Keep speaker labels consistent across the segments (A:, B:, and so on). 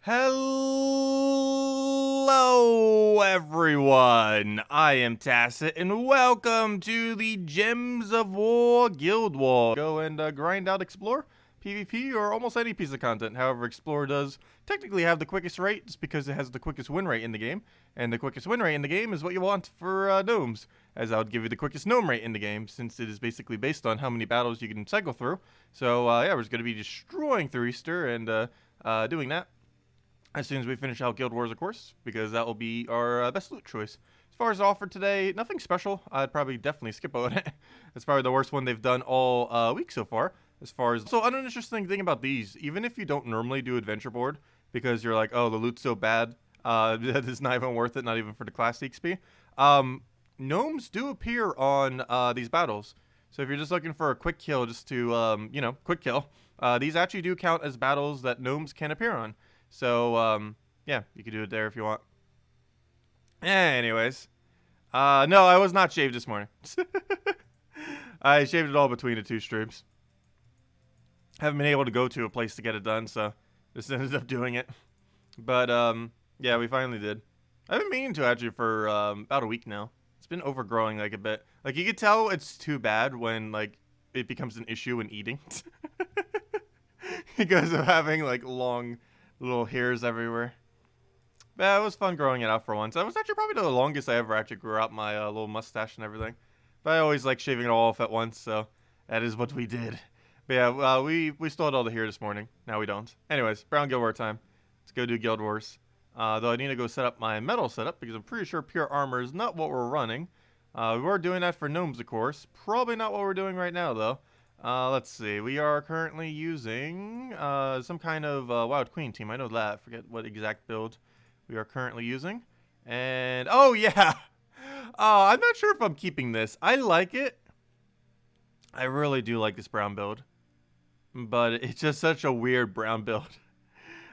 A: Hello, everyone. I am Tacet, and welcome to the Gems of War Guild Wars. Go and grind out Explore, PvP, or almost any piece of content. However, Explore does technically have the quickest rate, just because it has the quickest win rate in the game. And the quickest win rate in the game is what you want for gnomes, as I would give you the quickest gnome rate in the game, since it is basically based on how many battles you can cycle through. So, yeah, we're just going to be destroying through Easter and doing that as soon as we finish out Guild Wars, of course, because that will be our best loot choice. As far as the offer today, nothing special. I'd probably definitely skip on it. It's probably the worst one they've done all week so far. As far as so, uninteresting thing about these, even if you don't normally do adventure board because you're like, oh, the loot's so bad, that is not even worth it, not even for the class XP. Gnomes do appear on these battles. So if you're just looking for a quick kill, just to quick kill, these actually do count as battles that gnomes can appear on. So, yeah, you can do it there if you want. Anyways. No, I was not shaved this morning. I shaved it all between the two streams. Haven't been able to go to a place to get it done, so just ended up doing it. But, yeah, we finally did. I've been meaning to, actually, for about a week now. It's been overgrowing, like, a bit. Like, you could tell it's too bad when, like, it becomes an issue when eating. Because of having, like, long little hairs everywhere. But yeah, it was fun growing it out for once. That was actually probably the longest I ever actually grew out my little mustache and everything. But I always like shaving it all off at once, so that is what we did. But yeah, we still had all the hair this morning. Now we don't. Anyways, Brown Guild War time. Let's go do Guild Wars. Though I need to go set up my metal setup because I'm pretty sure pure armor is not what we're running. We were doing that for gnomes, of course. Probably not what we're doing right now, though. Let's see. We are currently using some kind of Wild Queen team. I know that. I forget what exact build we are currently using. And, oh, yeah. I'm not sure if I'm keeping this. I like it. I really do like this brown build. But it's just such a weird brown build.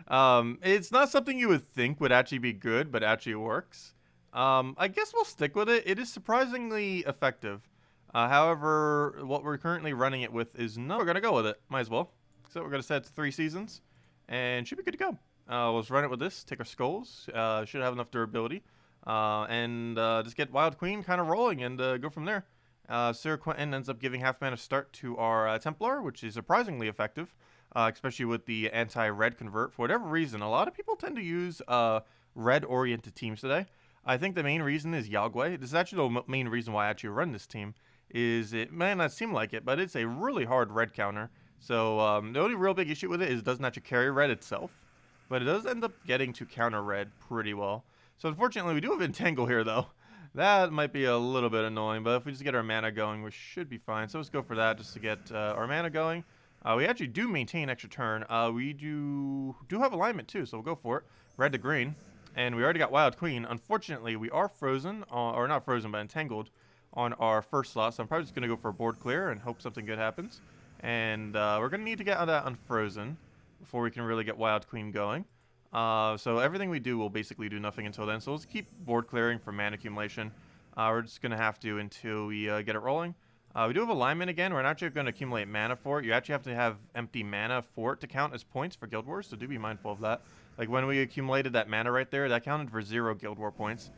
A: It's not something you would think would actually be good, but actually works. I guess we'll stick with it. It is surprisingly effective. However, what we're currently running it with is no. We're going to go with it. Might as well. So we're going to set it to 3 seasons. And should be good to go. We'll just run it with this. Take our skulls. Should have enough durability. And just get Wild Queen kind of rolling and go from there. Sir Quentin ends up giving half mana start to our Templar, which is surprisingly effective. Especially with the anti-red convert. For whatever reason, a lot of people tend to use red-oriented teams today. I think the main reason is Yagway. This is actually the main reason why I actually run this team. Is it may not seem like it, but it's a really hard red counter. So the only real big issue with it is it doesn't actually carry red itself, but it does end up getting to counter red pretty well. So unfortunately, we do have Entangle here, though. That might be a little bit annoying, but if we just get our mana going, we should be fine. So let's go for that just to get our mana going. We actually do maintain extra turn. We do have alignment, too, so we'll go for it. Red to green. And we already got Wild Queen. Unfortunately, we are frozen, or not frozen, but entangled on our first slot. So I'm probably just going to go for a board clear and hope something good happens. And we're going to need to get that unfrozen before we can really get Wild Queen going. So everything we do will basically do nothing until then. So let's keep board clearing for mana accumulation. We're just going to have to until we get it rolling. We do have alignment again. We're not actually going to accumulate mana for it. You actually have to have empty mana for it to count as points for Guild Wars, so do be mindful of that. Like when we accumulated that mana right there, that counted for 0 Guild War points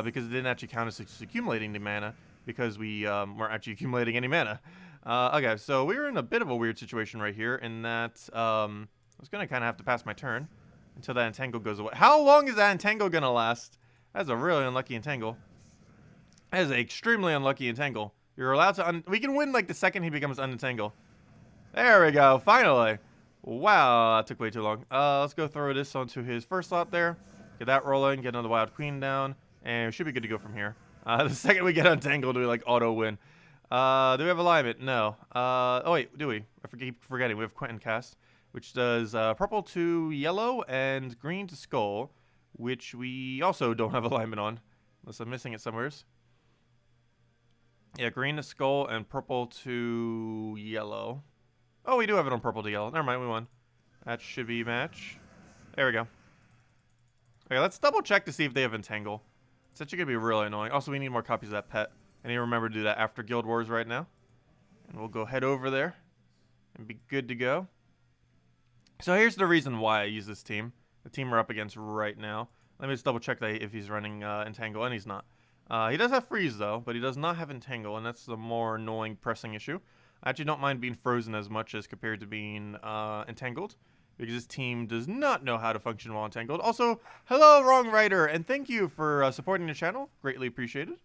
A: because it didn't actually count as accumulating the mana because we weren't actually accumulating any mana. Okay, so we're in a bit of a weird situation right here in that I was going to kind of have to pass my turn until that Entangle goes away. How long is that Entangle going to last? That's a really unlucky Entangle. That is an extremely unlucky Entangle. You're allowed to we can win like the second he becomes unentangle. There we go, finally. Wow, that took way too long. Let's go throw this onto his first slot there. Get that rolling, get another Wild Queen down, and we should be good to go from here. The second we get untangled, we like auto win. Do we have alignment? No. Oh wait, do we? I keep forgetting. We have Quentin cast, which does purple to yellow and green to skull, which we also don't have alignment on, unless I'm missing it somewhere. Yeah, green to skull and purple to yellow. Oh, we do have it on purple to yellow. Never mind, we won. That should be match. There we go. Okay, let's double check to see if they have Entangle. It's actually going to be really annoying. Also, we need more copies of that pet. I need to remember to do that after Guild Wars right now. And we'll go head over there and be good to go. So here's the reason why I use this team. the team we're up against right now. Let me just double check that if he's running Entangle, and he's not. He does have Freeze, though, but he does not have Entangle, and that's the more annoying, pressing issue. I actually don't mind being frozen as much as compared to being entangled, because this team does not know how to function while entangled. Also, hello, Wrong Writer, and thank you for supporting the channel. Greatly appreciated.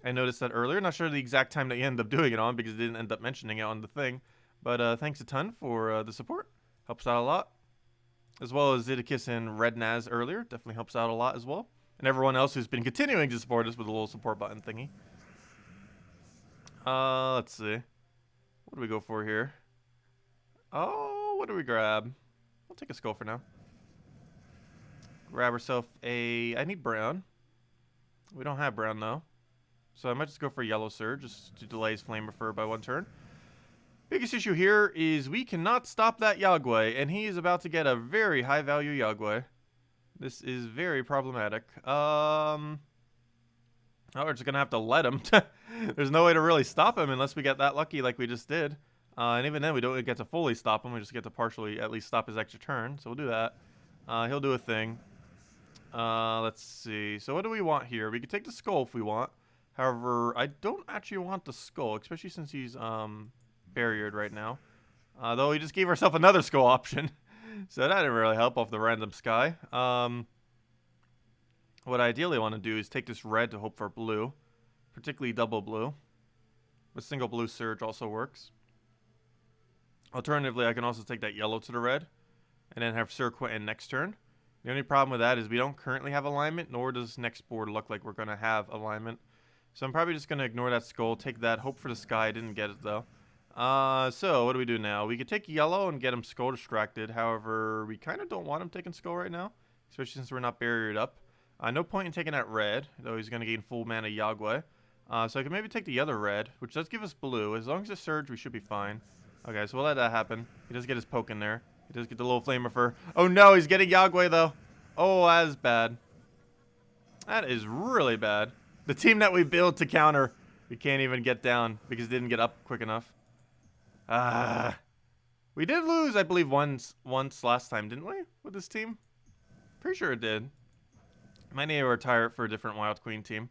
A: I noticed that earlier. Not sure the exact time that you ended up doing it on, because it didn't end up mentioning it on the thing. But thanks a ton for the support. Helps out a lot. As well as Zeddicus and Red Naz earlier. Definitely helps out a lot as well. And everyone else who's been continuing to support us with a little support button thingy. Let's see. What do we go for here? Oh, what do we grab? I'll take a skull for now. Grab ourselves a... I need brown. We don't have brown, though. So I might just go for Yellow Surge, just to delay his Flamethrower by 1 turn. Biggest issue here is we cannot stop that Yagway, and he is about to get a very high-value Yagway. This is very problematic. Oh, we're just going to have to let him. There's no way to really stop him unless we get that lucky like we just did. And even then, we don't get to fully stop him. We just get to partially at least stop his extra turn. So we'll do that. He'll do a thing. Let's see. So what do we want here? We could take the skull if we want. However, I don't actually want the skull, especially since he's barriered right now. Though we just gave ourselves another skull option. So that didn't really help off the random sky. What I ideally want to do is take this red to hope for blue. Particularly double blue. But single blue surge also works. Alternatively, I can also take that yellow to the red. And then have Sir Quentin next turn. The only problem with that is we don't currently have alignment. Nor does next board look like we're going to have alignment. So I'm probably just going to ignore that skull. Take that. Hope for the sky. I didn't get it though. So what do we do now? We could take yellow and get him skull distracted. However, we kind of don't want him taking skull right now. Especially since we're not barriered up. No point in taking that red, though he's going to gain full mana Yagway. So I can maybe take the other red, which does give us blue. As long as it's surge, we should be fine. Okay, so we'll let that happen. He does get his poke in there. He does get the little Flamethrower. Oh no, he's getting Yagway though. Oh, that is bad. That is really bad. The team that we built to counter, we can't even get down because it didn't get up quick enough. We did lose, I believe, once last time, didn't we? With this team? Pretty sure it did. Might need to retire it for a different Wild Queen team.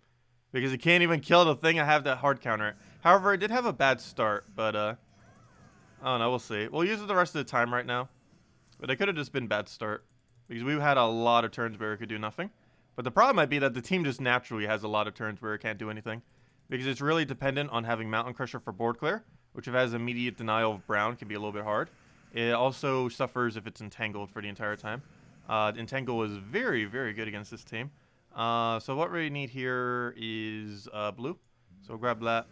A: Because it can't even kill the thing I have that hard counter it. However, I did have a bad start, but I don't know, we'll see. We'll use it the rest of the time right now. But it could have just been bad start. Because we had a lot of turns where it could do nothing. But the problem might be that the team just naturally has a lot of turns where it can't do anything. Because it's really dependent on having Mountain Crusher for board clear. Which if it has immediate denial of brown can be a little bit hard. It also suffers if it's entangled for the entire time. Entangle is very, very good against this team. So what we need here is blue. So we'll grab that.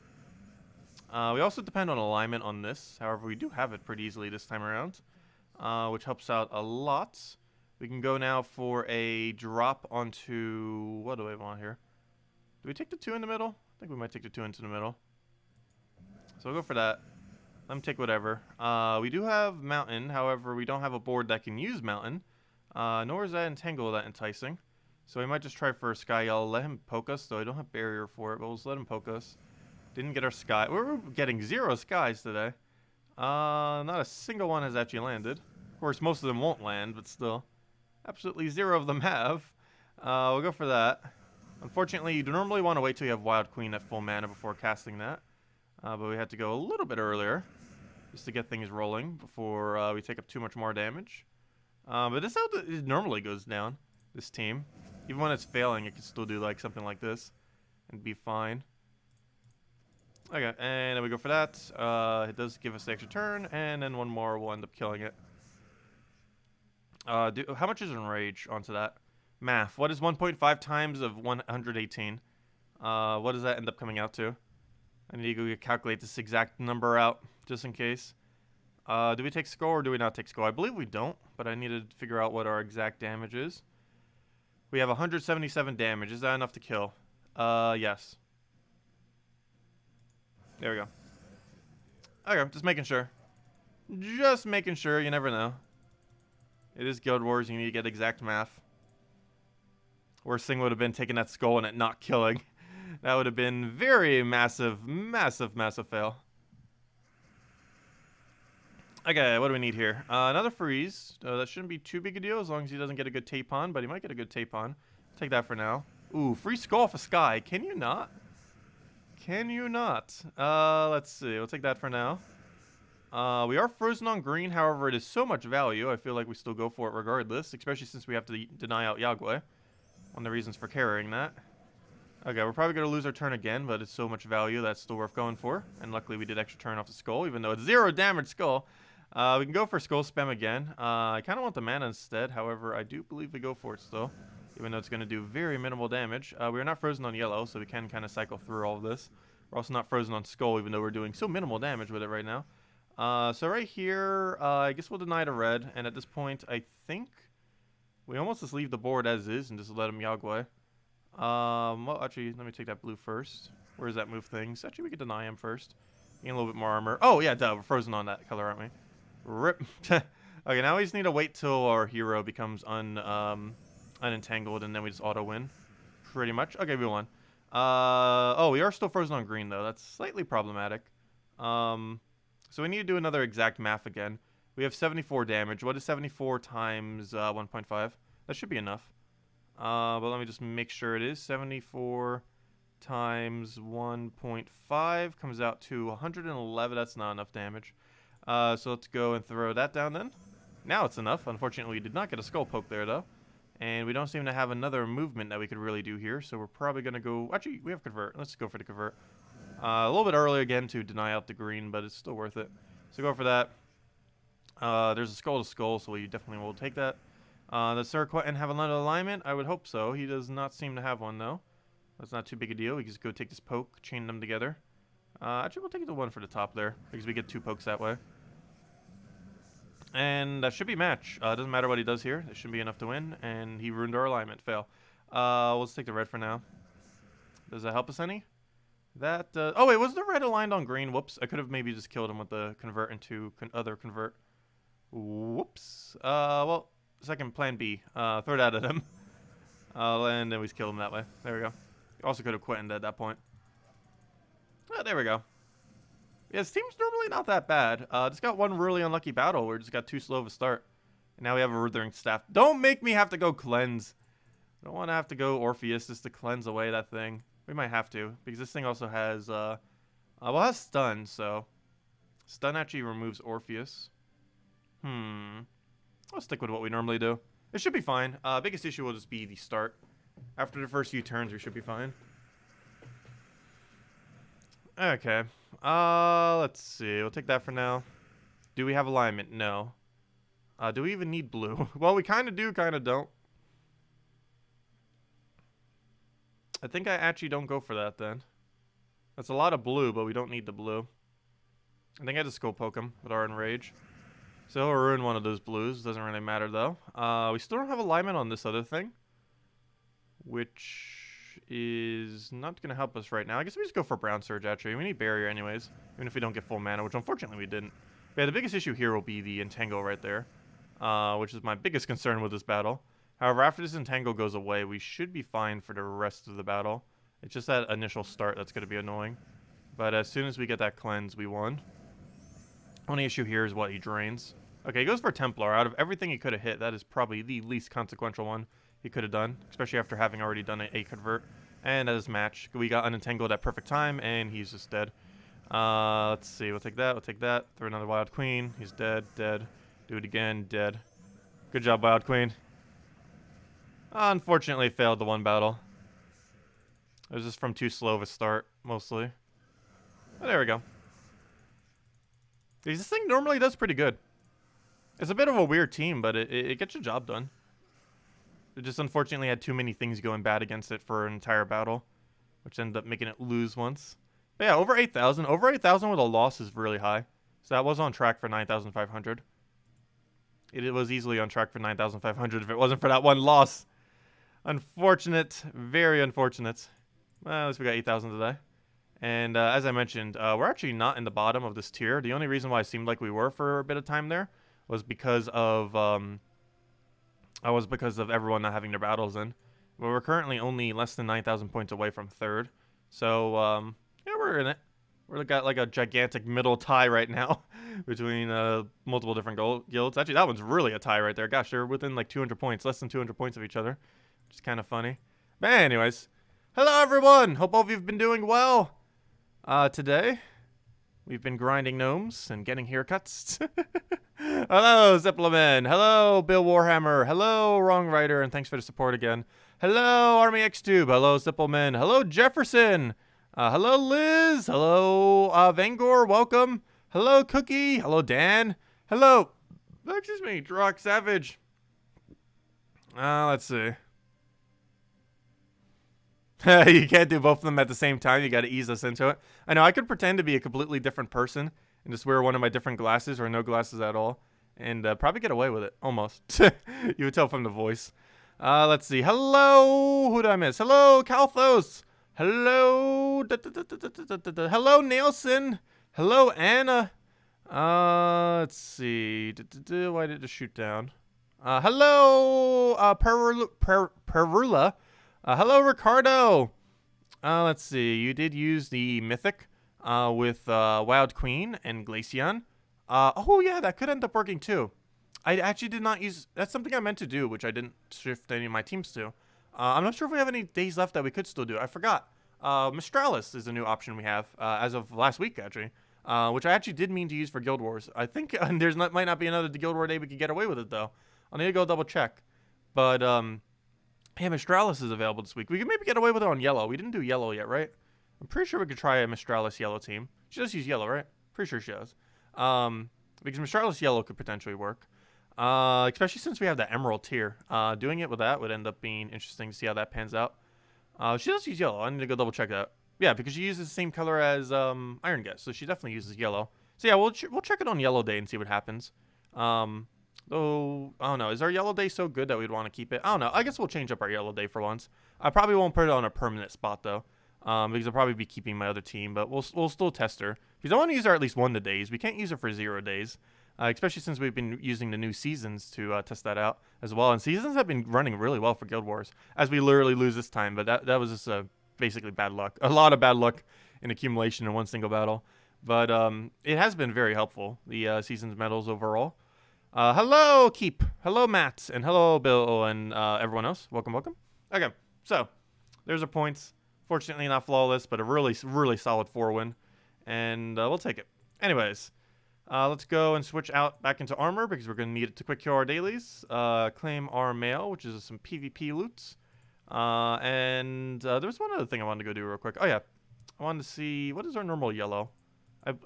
A: We also depend on alignment on this. However, we do have it pretty easily this time around. Which helps out a lot. We can go now for a drop onto... What do I want here? Do we take the 2 in the middle? I think we might take the 2 into the middle. So we'll go for that. Let me take whatever. We do have Mountain. However, we don't have a board that can use Mountain. Nor is that Entangle that enticing. So we might just try for a Sky Yellow. Let him poke us, though I don't have barrier for it. But we'll just let him poke us. Didn't get our Sky. We're getting 0 Skies today. Not a single one has actually landed. Of course, most of them won't land, but still. Absolutely 0 of them have. We'll go for that. Unfortunately, you normally want to wait till you have Wild Queen at full mana before casting that. But we had to go a little bit earlier. Just to get things rolling before we take up too much more damage. But this is how it normally goes down. This team. Even when it's failing, it can still do like something like this. And be fine. Okay, and then we go for that. It does give us the extra turn. And then one more will end up killing it. How much is Enrage onto that? Math. What is 1.5 times of 118? What does that end up coming out to? I need to go calculate this exact number out, just in case. Do we take skull or do we not take skull? I believe we don't, but I need to figure out what our exact damage is. We have 177 damage. Is that enough to kill? Yes. There we go. Okay, just making sure. Just making sure, you never know. It is Guild Wars, you need to get exact math. Worst thing would have been taking that skull and it not killing. That would have been very massive, massive, massive fail. Okay, what do we need here? Another freeze. That shouldn't be too big a deal as long as he doesn't get a good tape on, but he might get a good tape on. Take that for now. Ooh, free skull for Sky. Can you not? Can you not? Let's see. We'll take that for now. We are frozen on green, however, it is so much value. I feel like we still go for it regardless, especially since we have to deny out Yagwe. One of the reasons for carrying that. Okay, we're probably going to lose our turn again, but it's so much value that's still worth going for. And luckily we did extra turn off the skull, even though it's 0 damage skull. We can go for skull spam again. I kind of want the mana instead, however, I do believe we go for it still. Even though it's going to do very minimal damage. We are not frozen on yellow, so we can kind of cycle through all of this. We're also not frozen on skull, even though we're doing so minimal damage with it right now. So right here, I guess we'll deny to red, and at this point, I think we almost just leave the board as is and just let him Yagwe. Well, actually, let me take that blue first. Where does that move things? Actually, we could deny him first. Gain a little bit more armor. Oh, yeah, duh, we're frozen on that color, aren't we? Rip. Okay, now we just need to wait till our hero becomes unentangled, and then we just auto-win. Pretty much. Okay, we won. Oh, we are still frozen on green, though. That's slightly problematic. So we need to do another exact math again. We have 74 damage. What is 74 times 1.5? That should be enough. But let me just make sure it is. 74 times 1.5 comes out to 111. That's not enough damage. So let's go and throw that down then. Now it's enough. Unfortunately, we did not get a skull poke there, though. And we don't seem to have another movement that we could really do here. So we're probably going to go... Actually, we have convert. Let's go for the convert. A little bit early again to deny out the green, but it's still worth it. So go for that. There's a skull to skull, so we definitely will take that. Does Sir Quentin have another alignment? I would hope so. He does not seem to have one, though. That's not too big a deal. We can just go take this poke, chain them together. Actually, we'll take the one for the top there, because we get 2 pokes that way. And that should be match. Doesn't matter what he does here. It should be enough to win, and he ruined our alignment. Fail. Let's take the red for now. Does that help us any? That, oh wait, was the red aligned on green? Whoops. I could have maybe just killed him with the convert into other convert. Whoops. Well, second plan B. Throw it out at him. And then we just kill him that way. There we go. Also could have quit at that point. Oh, there we go. Yeah, this team's normally not that bad. Just got one really unlucky battle where it just got too slow of a start. And now we have a Withering Staff. Don't make me have to go cleanse. I don't want to have to go Orpheus just to cleanse away that thing. We might have to, because this thing also has, well, it has stun, so stun actually removes Orpheus. I'll stick with what we normally do. It should be fine. Biggest issue will just be the start. After the first few turns, we should be fine. Okay. Let's see. We'll take that for now. Do we have alignment? No. Do we even need blue? Well, we kind of do, kind of don't. I think I actually don't go for that then. That's a lot of blue, but we don't need the blue. I think I just go poke him with our Enrage. So he'll ruin one of those blues. Doesn't really matter though. We still don't have alignment on this other thing, which is not going to help us right now. I guess we just go for Brown Surge actually. We need Barrier anyways, even if we don't get full mana, which unfortunately we didn't. But yeah, the biggest issue here will be the Entangle right there, which is my biggest concern with this battle. However, after this Entangle goes away, we should be fine for the rest of the battle. It's just that initial start that's going to be annoying. But as soon as we get that cleanse, we won. Only issue here is what he drains. Okay, he goes for Templar. Out of everything he could have hit, that is probably the least consequential one he could have done, especially after having already done a convert. And as match, we got unentangled at perfect time, and he's just dead. Let's see. We'll take that. We'll take that. Throw another Wild Queen. He's dead. Dead. Do it again. Dead. Good job, Wild Queen. Unfortunately, failed the one battle. It was just from too slow of a start, mostly. Oh, there we go. This thing normally does pretty good. It's a bit of a weird team, but it gets the job done. It just unfortunately had too many things going bad against it for an entire battle, which ended up making it lose once. But yeah, over 8,000. Over 8,000 with a loss is really high. So that was on track for 9,500. It was easily on track for 9,500 if it wasn't for that one loss. Unfortunate. Very unfortunate. Well, at least we got 8,000 today. And as I mentioned, we're actually not in the bottom of this tier. The only reason why it seemed like we were for a bit of time there was because of everyone not having their battles in. But we're currently only less than 9,000 points away from third. So yeah, we're in it. We've got like a gigantic middle tie right now between multiple different guilds. Actually, that one's really a tie right there. Gosh, they're within like 200 points, less than 200 points of each other, which is kind of funny. But anyways, hello everyone. Hope all of you've been doing well. Today, we've been grinding gnomes and getting haircuts. Hello, Zippleman. Hello, Bill Warhammer. Hello, Wrong Writer, and thanks for the support again. Hello, Army XTube. Hello, Zippleman. Hello, Jefferson. Hello, Liz. Hello, Vangor. Welcome. Hello, Cookie. Hello, Dan. Hello. Excuse me, Drock Savage. Let's see. You can't do both of them at the same time. You got to ease us into it. I know I could pretend to be a completely different person and just wear one of my different glasses or no glasses at all, and probably get away with it almost. You would tell from the voice. Let's see. Hello. Who did I miss? Hello, Kalthos. Hello. Hello, Nielsen. Hello, Anna. Let's see. Why did it shoot down? Hello, Perula. Hello, Ricardo. Let's see. You did use the Mythic with Wild Queen and Glaceon. Oh, yeah, that could end up working too. I actually did not use... That's something I meant to do, which I didn't shift any of my teams to. I'm not sure if we have any days left that we could still do. I forgot. Mistralis is a new option we have as of last week, actually. Which I actually did mean to use for Guild Wars. I think might not be another Guild War day we could get away with it, though. I'll need to go double check. But, yeah, Mistralis is available this week. We could maybe get away with it on yellow. We didn't do yellow yet, right? I'm pretty sure we could try a Mistralis yellow team. She does use yellow, right? Pretty sure she does. Because Mistralis yellow could potentially work. Especially since we have the emerald tier. Doing it with that would end up being interesting to see how that pans out. She does use yellow. I need to go double check that. Yeah, because she uses the same color as Iron Guest, so she definitely uses yellow. So yeah, we'll check it on yellow day and see what happens. Though, I don't know. Is our yellow day so good that we'd want to keep it? I don't know. I guess we'll change up our yellow day for once. I probably won't put it on a permanent spot, though. Because I'll probably be keeping my other team, but we'll still test her. Because I want to use her at least 1 of the days. We can't use her for 0 days. Especially since we've been using the new seasons to test that out as well. And seasons have been running really well for Guild Wars. As we literally lose this time, but that was just basically bad luck. A lot of bad luck in accumulation in one single battle. But it has been very helpful, the seasons medals overall. Hello, Keep. Hello, Matt. And hello, Bill and everyone else. Welcome, welcome. Okay, so there's our points. Fortunately not flawless, but a really, really solid 4-win. And we'll take it. Anyways, let's go and switch out back into armor because we're going to need it to quick kill our dailies. Claim our mail, which is some PvP loots. And there's one other thing I wanted to go do real quick. Oh, yeah. I wanted to see, what is our normal yellow?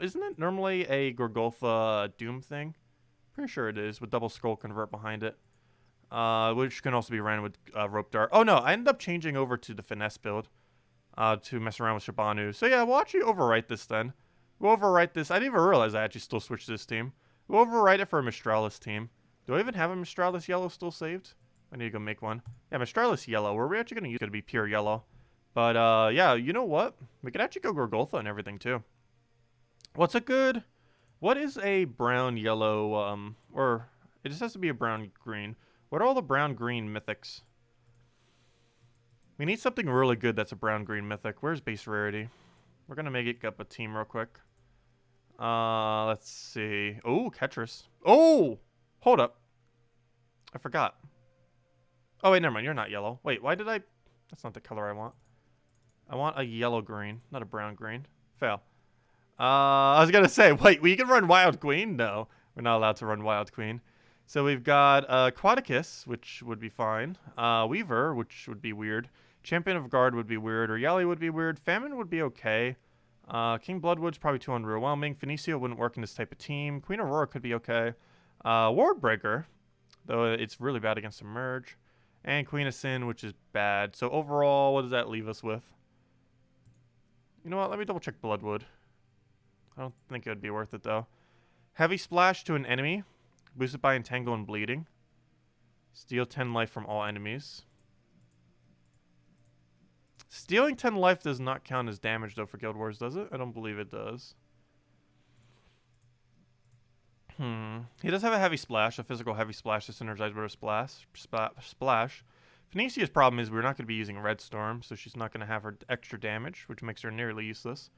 A: Isn't it normally a Gorgolfa Doom thing? Pretty sure it is, with double scroll convert behind it. Which can also be ran with rope dart. Oh, no. I ended up changing over to the finesse build to mess around with Shabanu. So, yeah, we'll actually overwrite this then. We'll overwrite this. I didn't even realize I actually still switched this team. We'll overwrite it for a Mistralis team. Do I even have a Mistralis yellow still saved? I need to go make one. Yeah, Mistralis yellow. We're actually going to use it to be pure yellow. But, yeah, you know what? We could actually go Gorgolfa and everything, too. What's a good... What is a brown yellow, or it just has to be a brown green. What are all the brown green mythics? We need something really good that's a brown green mythic. Where's base rarity? We're going to make it up a team real quick. Let's see. Oh, Ketris. Oh, hold up. I forgot. Oh, wait, never mind. You're not yellow. Wait, why did I... That's not the color I want. I want a yellow green, not a brown green. Fail. I was going to say, wait, we can run Wild Queen? No, we're not allowed to run Wild Queen. So we've got Quadicus, which would be fine. Weaver, which would be weird. Champion of Guard would be weird. Or Yali would be weird. Famine would be okay. King Bloodwood's probably too underwhelming. Phoenicia wouldn't work in this type of team. Queen Aurora could be okay. Wardbreaker, though it's really bad against a merge. And Queen of Sin, which is bad. So overall, what does that leave us with? You know what? Let me double check Bloodwood. I don't think it would be worth it, though. Heavy Splash to an enemy. Boosted by Entangle and Bleeding. Steal 10 life from all enemies. Stealing 10 life does not count as damage, though, for Guild Wars, does it? I don't believe it does. He does have a Heavy Splash, a physical Heavy Splash to synergize with a Splash. Phoenicia's problem is we're not going to be using Red Storm, so she's not going to have her extra damage, which makes her nearly useless.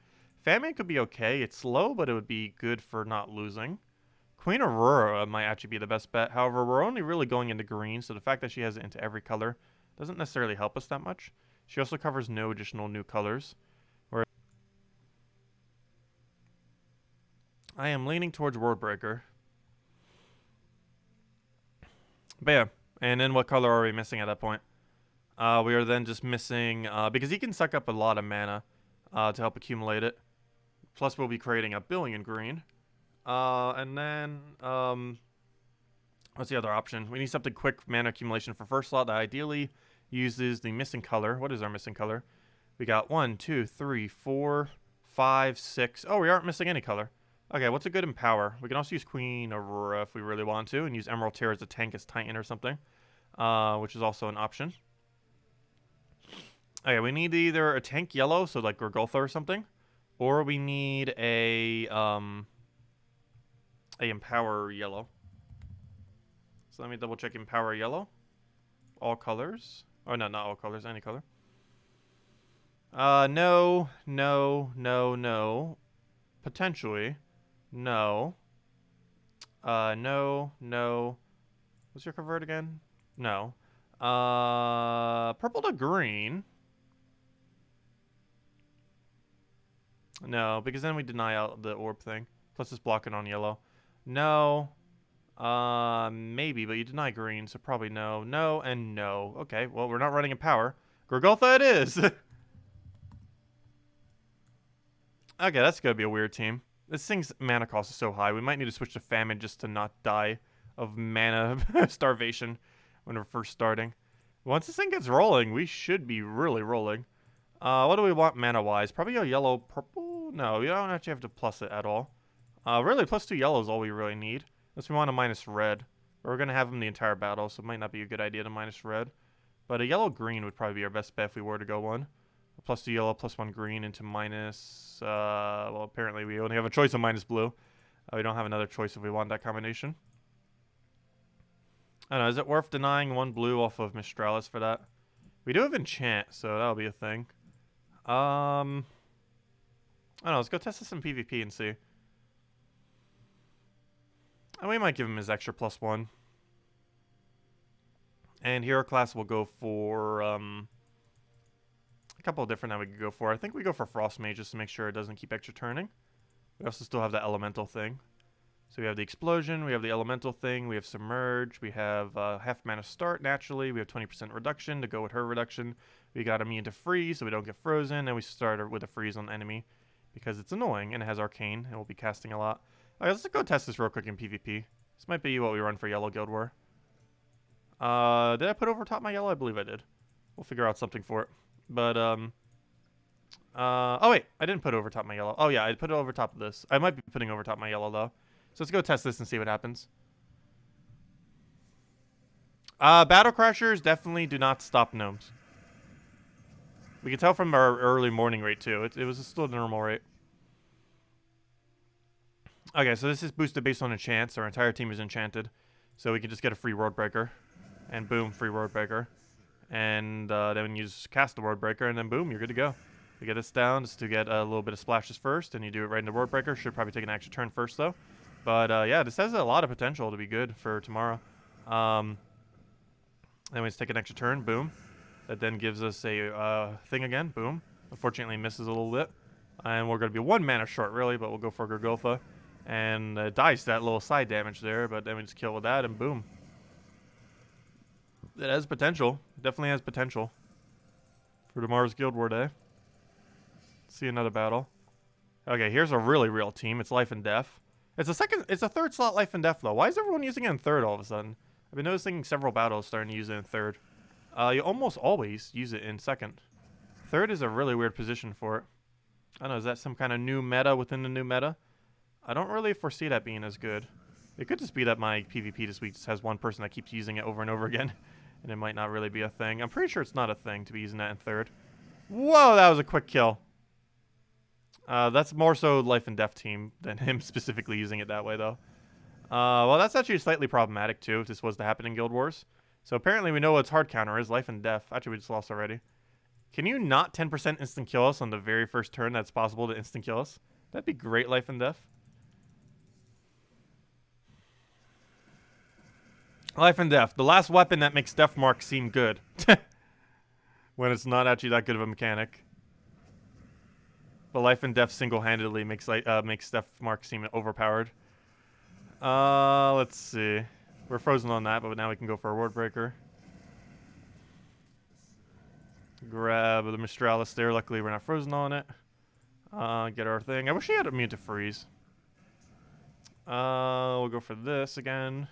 A: Famine could be okay. It's slow, but it would be good for not losing. Queen Aurora might actually be the best bet. However, we're only really going into green, so the fact that she has it into every color doesn't necessarily help us that much. She also covers no additional new colors. Whereas I am leaning towards Worldbreaker. But yeah, and then what color are we missing at that point? We are then just missing, because he can suck up a lot of mana to help accumulate it. Plus, we'll be creating a billion green. And then, what's the other option? We need something quick mana accumulation for first slot that ideally uses the missing color. What is our missing color? We got 1, 2, 3, 4, 5, 6. Oh, we aren't missing any color. Okay, what's a good Empower? We can also use Queen Aurora if we really want to, and use Emerald Tear as a tank as Titan or something, which is also an option. Okay, we need either a tank yellow, so like Gorgulfa or something, or we need a Empower yellow. So let me double check Empower yellow. All colors. Oh, no, not all colors, any color. No. Potentially. No. No. What's your convert again? No. Purple to green. No, because then we deny out the orb thing. Plus it's blocking on yellow. No. Maybe, but you deny green, so probably no. No and no. Okay, well, we're not running in power. Gorgulfa it is! Okay, that's gonna be a weird team. This thing's mana cost is so high. We might need to switch to Famine just to not die of mana starvation when we're first starting. Once this thing gets rolling, we should be really rolling. What do we want mana-wise? Probably a yellow-purple? No, you don't actually have to plus it at all. Really, +2 yellow is all we really need. Unless we want to minus red. But we're going to have them the entire battle, so it might not be a good idea to minus red. But a yellow-green would probably be our best bet if we were to go one. A +2 yellow, +1 green into minus... well, apparently we only have a choice of minus blue. We don't have another choice if we want that combination. I don't know, is it worth denying 1 blue off of Mistralis for that? We do have enchant, so that'll be a thing. I don't know, let's go test this in PvP and see. And we might give him his extra +1. And hero class will go for a couple of different that we could go for. I think we go for Frost Mage just to make sure it doesn't keep extra turning. We also still have the elemental thing. So we have the explosion, we have the elemental thing, we have submerge, we have half mana start naturally, we have 20% reduction to go with her reduction. We got immune to freeze so we don't get frozen, and we start with a freeze on enemy because it's annoying and it has arcane and we'll be casting a lot. Alright, let's go test this real quick in PvP. This might be what we run for Yellow Guild War. Did I put over top my yellow? I believe I did. We'll figure out something for it. But oh wait, I didn't put over top my yellow. Oh yeah, I put it over top of this. I might be putting over top my yellow though. So let's go test this and see what happens. Battle Crashers definitely do not stop gnomes. We can tell from our early morning rate too. It was still the normal rate. Okay, so this is boosted based on enchants. Our entire team is enchanted. So we can just get a free World Breaker. And boom, free World Breaker. And then you just cast the World Breaker and then boom, you're good to go. We get this down just to get a little bit of splashes first. And you do it right in the World Breaker. Should probably take an extra turn first though. But yeah, this has a lot of potential to be good for tomorrow. Then we just take an extra turn, boom. That then gives us a thing again, boom. Unfortunately misses a little bit. And we're going to be 1 mana short really, but we'll go for Gorgulfa. And dice that little side damage there, but then we just kill with that and boom. It has potential. It definitely has potential for tomorrow's Guild War Day. Let's see another battle. Okay, here's a really real team. It's life and death. It's a third slot life and death though. Why is everyone using it in third all of a sudden? I've been noticing several battles starting to use it in third. You almost always use it in second. Third is a really weird position for it. I don't know, is that some kind of new meta within the new meta? I don't really foresee that being as good. It could just be that my PvP this week just has one person that keeps using it over and over again. And it might not really be a thing. I'm pretty sure it's not a thing to be using that in third. Whoa, that was a quick kill. That's more so life and death team than him specifically using it that way, though. Well, that's actually slightly problematic, too, if this was to happen in Guild Wars. So apparently we know what its hard counter is, life and death. Actually, we just lost already. Can you not 10% instant kill us on the very first turn that's possible to instant kill us? That'd be great life and death. Life and death. The last weapon that makes death mark seem good. When it's not actually that good of a mechanic. But life and death single-handedly makes death mark seem overpowered. Let's see. We're frozen on that, but now we can go for a ward breaker. Grab the Mistralis there. Luckily, we're not frozen on it. Get our thing. I wish he had immune to freeze. We'll go for this again.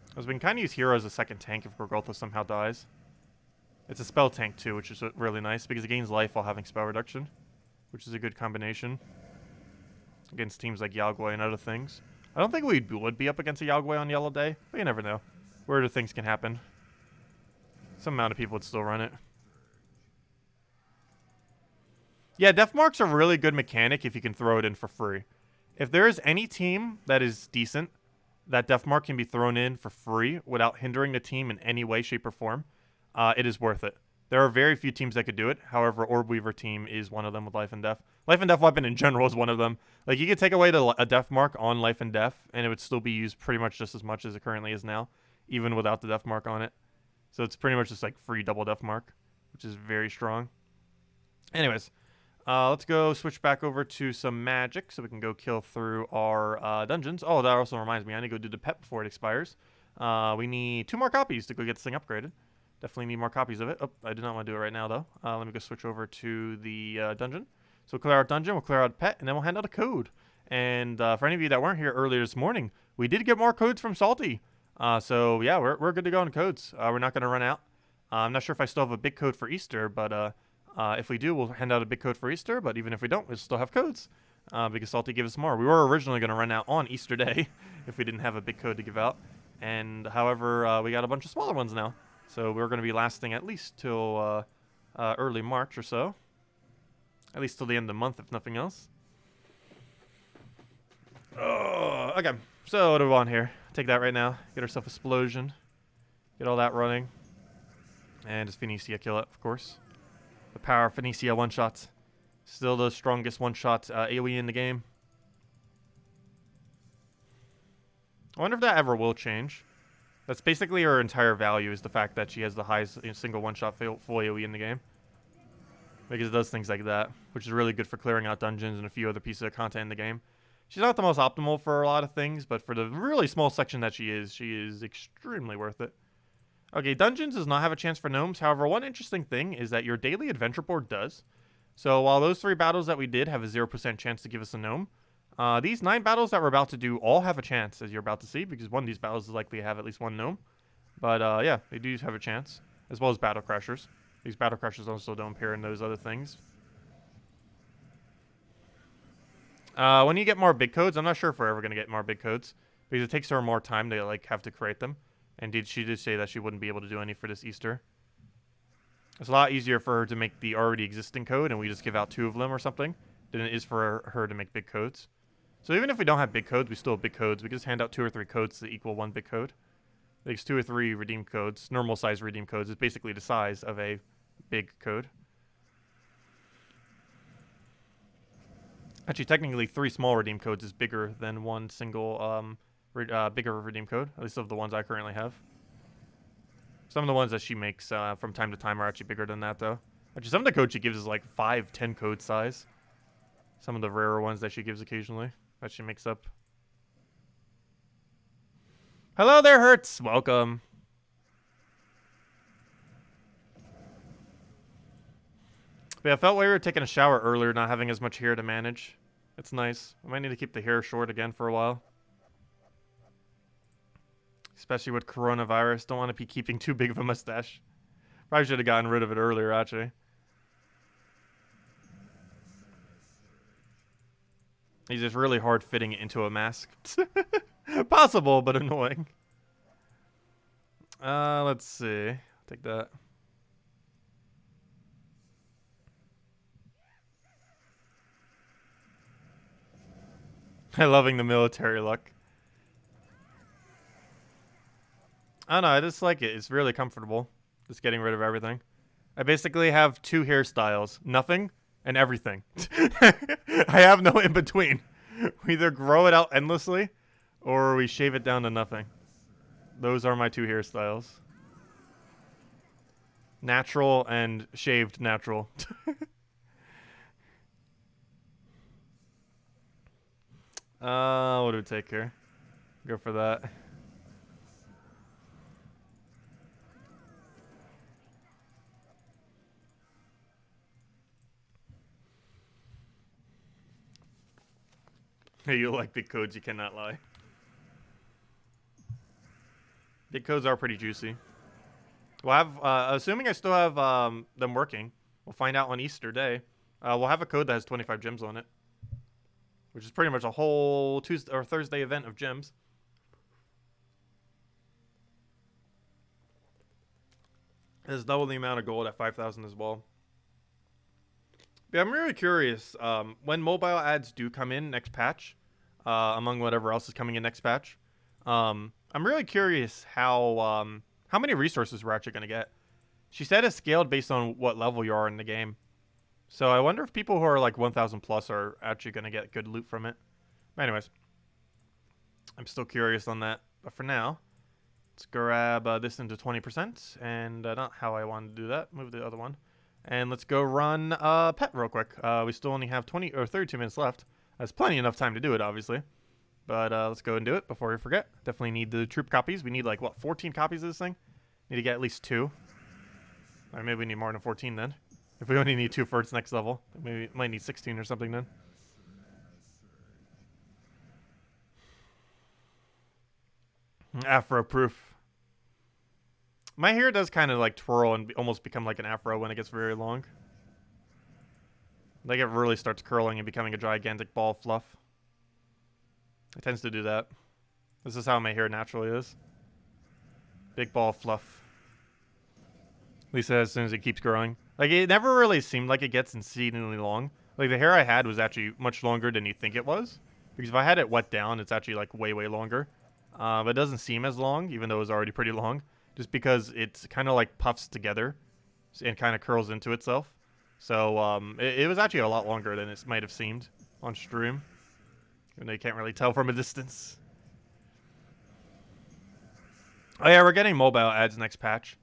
A: Because we can kind of use Hero as a second tank if Gorgulthos somehow dies. It's a spell tank too, which is really nice because it gains life while having spell reduction, which is a good combination against teams like Yagway and other things. I don't think we would be up against a Yagway on Yellow Day, but you never know. Weirder things can happen. Some amount of people would still run it. Yeah, Death Mark's a really good mechanic if you can throw it in for free. If there is any team that is decent, that Death Mark can be thrown in for free without hindering the team in any way, shape, or form, it is worth it. There are very few teams that could do it. However, Orb Weaver team is one of them with Life and Death. Life and Death weapon in general is one of them. Like, you could take away a Death Mark on Life and Death, and it would still be used pretty much just as much as it currently is now, even without the Death Mark on it. So it's pretty much just like free double Death Mark, which is very strong. Anyways, let's go switch back over to some magic so we can go kill through our dungeons. Oh, that also reminds me, I need to go do the pet before it expires. We need 2 more copies to go get this thing upgraded. Definitely need more copies of it. Oh, I do not want to do it right now, though. Let me go switch over to the dungeon. So we'll clear out dungeon, we'll clear out pet, and then we'll hand out a code. And for any of you that weren't here earlier this morning, we did get more codes from Salty. So yeah, we're good to go on codes. We're not going to run out. I'm not sure if I still have a big code for Easter, but if we do, we'll hand out a big code for Easter. But even if we don't, we'll still have codes because Salty gave us more. We were originally going to run out on Easter Day if we didn't have a big code to give out. And however, we got a bunch of smaller ones now. So we're going to be lasting at least till early March or so. At least till the end of the month, if nothing else. Oh, okay, so what do we want here? Take that right now. Get ourselves Explosion. Get all that running. And just Phoenicia kill it, of course. The power of Phoenicia one-shots. Still the strongest one-shot AoE in the game. I wonder if that ever will change. That's basically her entire value, is the fact that she has the highest single one-shot full AoE in the game. Because it does things like that, which is really good for clearing out dungeons and a few other pieces of content in the game. She's not the most optimal for a lot of things, but for the really small section that she is extremely worth it. Okay, dungeons does not have a chance for gnomes. However, one interesting thing is that your daily adventure board does. So while those 3 battles that we did have a 0% chance to give us a gnome, these 9 battles that we're about to do all have a chance, as you're about to see, because one of these battles is likely to have at least 1 gnome. But yeah, they do have a chance, as well as Battle Crashers. These Battle Crashers also don't appear in those other things. When you get more big codes, I'm not sure if we're ever going to get more big codes, because it takes her more time to like have to create them. And she did say that she wouldn't be able to do any for this Easter. It's a lot easier for her to make the already existing code, and we just give out 2 of them or something, than it is for her to make big codes. So even if we don't have big codes, we still have big codes. We can just hand out 2 or 3 codes to equal 1 big code. It takes 2 or 3 redeem codes. Normal size redeem codes is basically the size of a big code. Actually, technically, 3 small redeem codes is bigger than 1 single bigger redeem code, at least of the ones I currently have. Some of the ones that she makes from time to time are actually bigger than that, though. Actually, some of the codes she gives is like 5, 10 code size. Some of the rarer ones that she gives occasionally, that she makes up. Hello there, Hertz. Welcome. But yeah, I felt we were taking a shower earlier, not having as much hair to manage. It's nice. I might need to keep the hair short again for a while. Especially with coronavirus. Don't want to be keeping too big of a mustache. Probably should have gotten rid of it earlier, actually. He's just really hard fitting it into a mask. Possible, but annoying. Let's see. Take that. I'm loving the military look. I don't know, I just like it. It's really comfortable. Just getting rid of everything. I basically have 2 hairstyles. Nothing and everything. I have no in between. We either grow it out endlessly or we shave it down to nothing. Those are my 2 hairstyles. Natural and shaved natural. What do we take here? Go for that. You like big codes, you cannot lie. Big codes are pretty juicy. We'll have, assuming I still have them working, we'll find out on Easter Day. We'll have a code that has 25 gems on it, which is pretty much a whole Tuesday or Thursday event of gems. It's double the amount of gold at 5,000 as well. Yeah, I'm really curious when mobile ads do come in next patch, among whatever else is coming in next patch. I'm really curious how many resources we're actually going to get. She said it's scaled based on what level you are in the game. So I wonder if people who are like 1,000 plus are actually going to get good loot from it. But anyways, I'm still curious on that. But for now, let's grab this into 20%. And not how I wanted to do that. Move the other one. And let's go run pet real quick. We still only have 20 or 32 minutes left. That's plenty enough time to do it, obviously. But let's go and do it before we forget. Definitely need the troop copies. We need like, what, 14 copies of this thing? Need to get at least 2. Or maybe we need more than 14 then. If we only need 2 for its next level. Maybe we might need 16 or something then. Afro proof. My hair does kind of like twirl and almost become like an afro when it gets very long. Like it really starts curling and becoming a gigantic ball of fluff. It tends to do that. This is how my hair naturally is. Big ball of fluff. At least as soon as it keeps growing. Like, it never really seemed like it gets exceedingly long. Like, the hair I had was actually much longer than you think it was. Because if I had it wet down, it's actually, like, way, way longer. But it doesn't seem as long, even though it was already pretty long. Just because it's kind of, like, puffs together and kind of curls into itself. So, it was actually a lot longer than it might have seemed on stream. Even though you can't really tell from a distance. Oh, yeah, we're getting mobile ads next patch.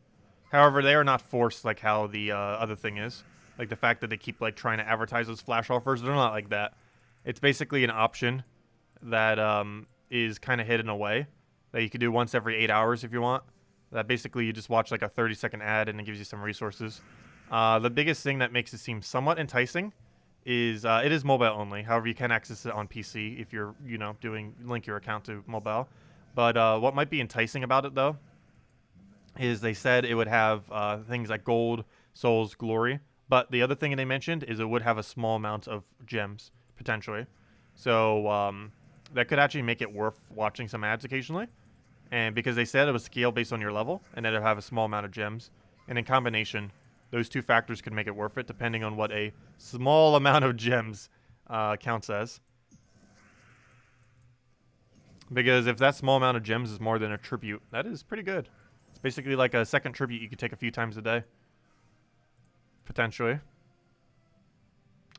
A: However, they are not forced like how the other thing is. Like the fact that they keep like trying to advertise those flash offers, they're not like that. It's basically an option that is kind of hidden away that you can do once every 8 hours if you want. That basically you just watch like a 30-second ad and it gives you some resources. The biggest thing that makes it seem somewhat enticing is it is mobile only. However, you can access it on PC if you're, you know, link your account to mobile. But what might be enticing about it though is they said it would have things like gold, souls, glory. But the other thing they mentioned is it would have a small amount of gems, potentially. So that could actually make it worth watching some ads occasionally. And because they said it was scaled based on your level, and that it would have a small amount of gems. And in combination, those 2 factors could make it worth it, depending on what a small amount of gems counts as. Because if that small amount of gems is more than a tribute, that is pretty good. It's basically like a second tribute you could take a few times a day. Potentially.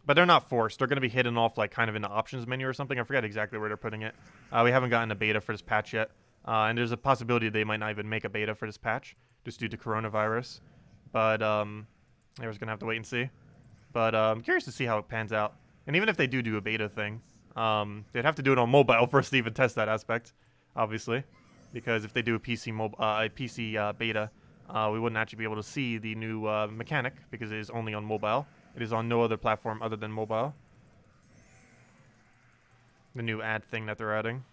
A: But they're not forced. They're going to be hidden off like kind of in the options menu or something. I forget exactly where they're putting it. We haven't gotten a beta for this patch yet. And there's a possibility they might not even make a beta for this patch. Just due to coronavirus. But we're just going to have to wait and see. But I'm curious to see how it pans out. And even if they do a beta thing, they'd have to do it on mobile for us to even test that aspect. Obviously. Because if they do a PC beta, we wouldn't actually be able to see the new mechanic because it is only on mobile. It is on no other platform other than mobile. The new ad thing that they're adding.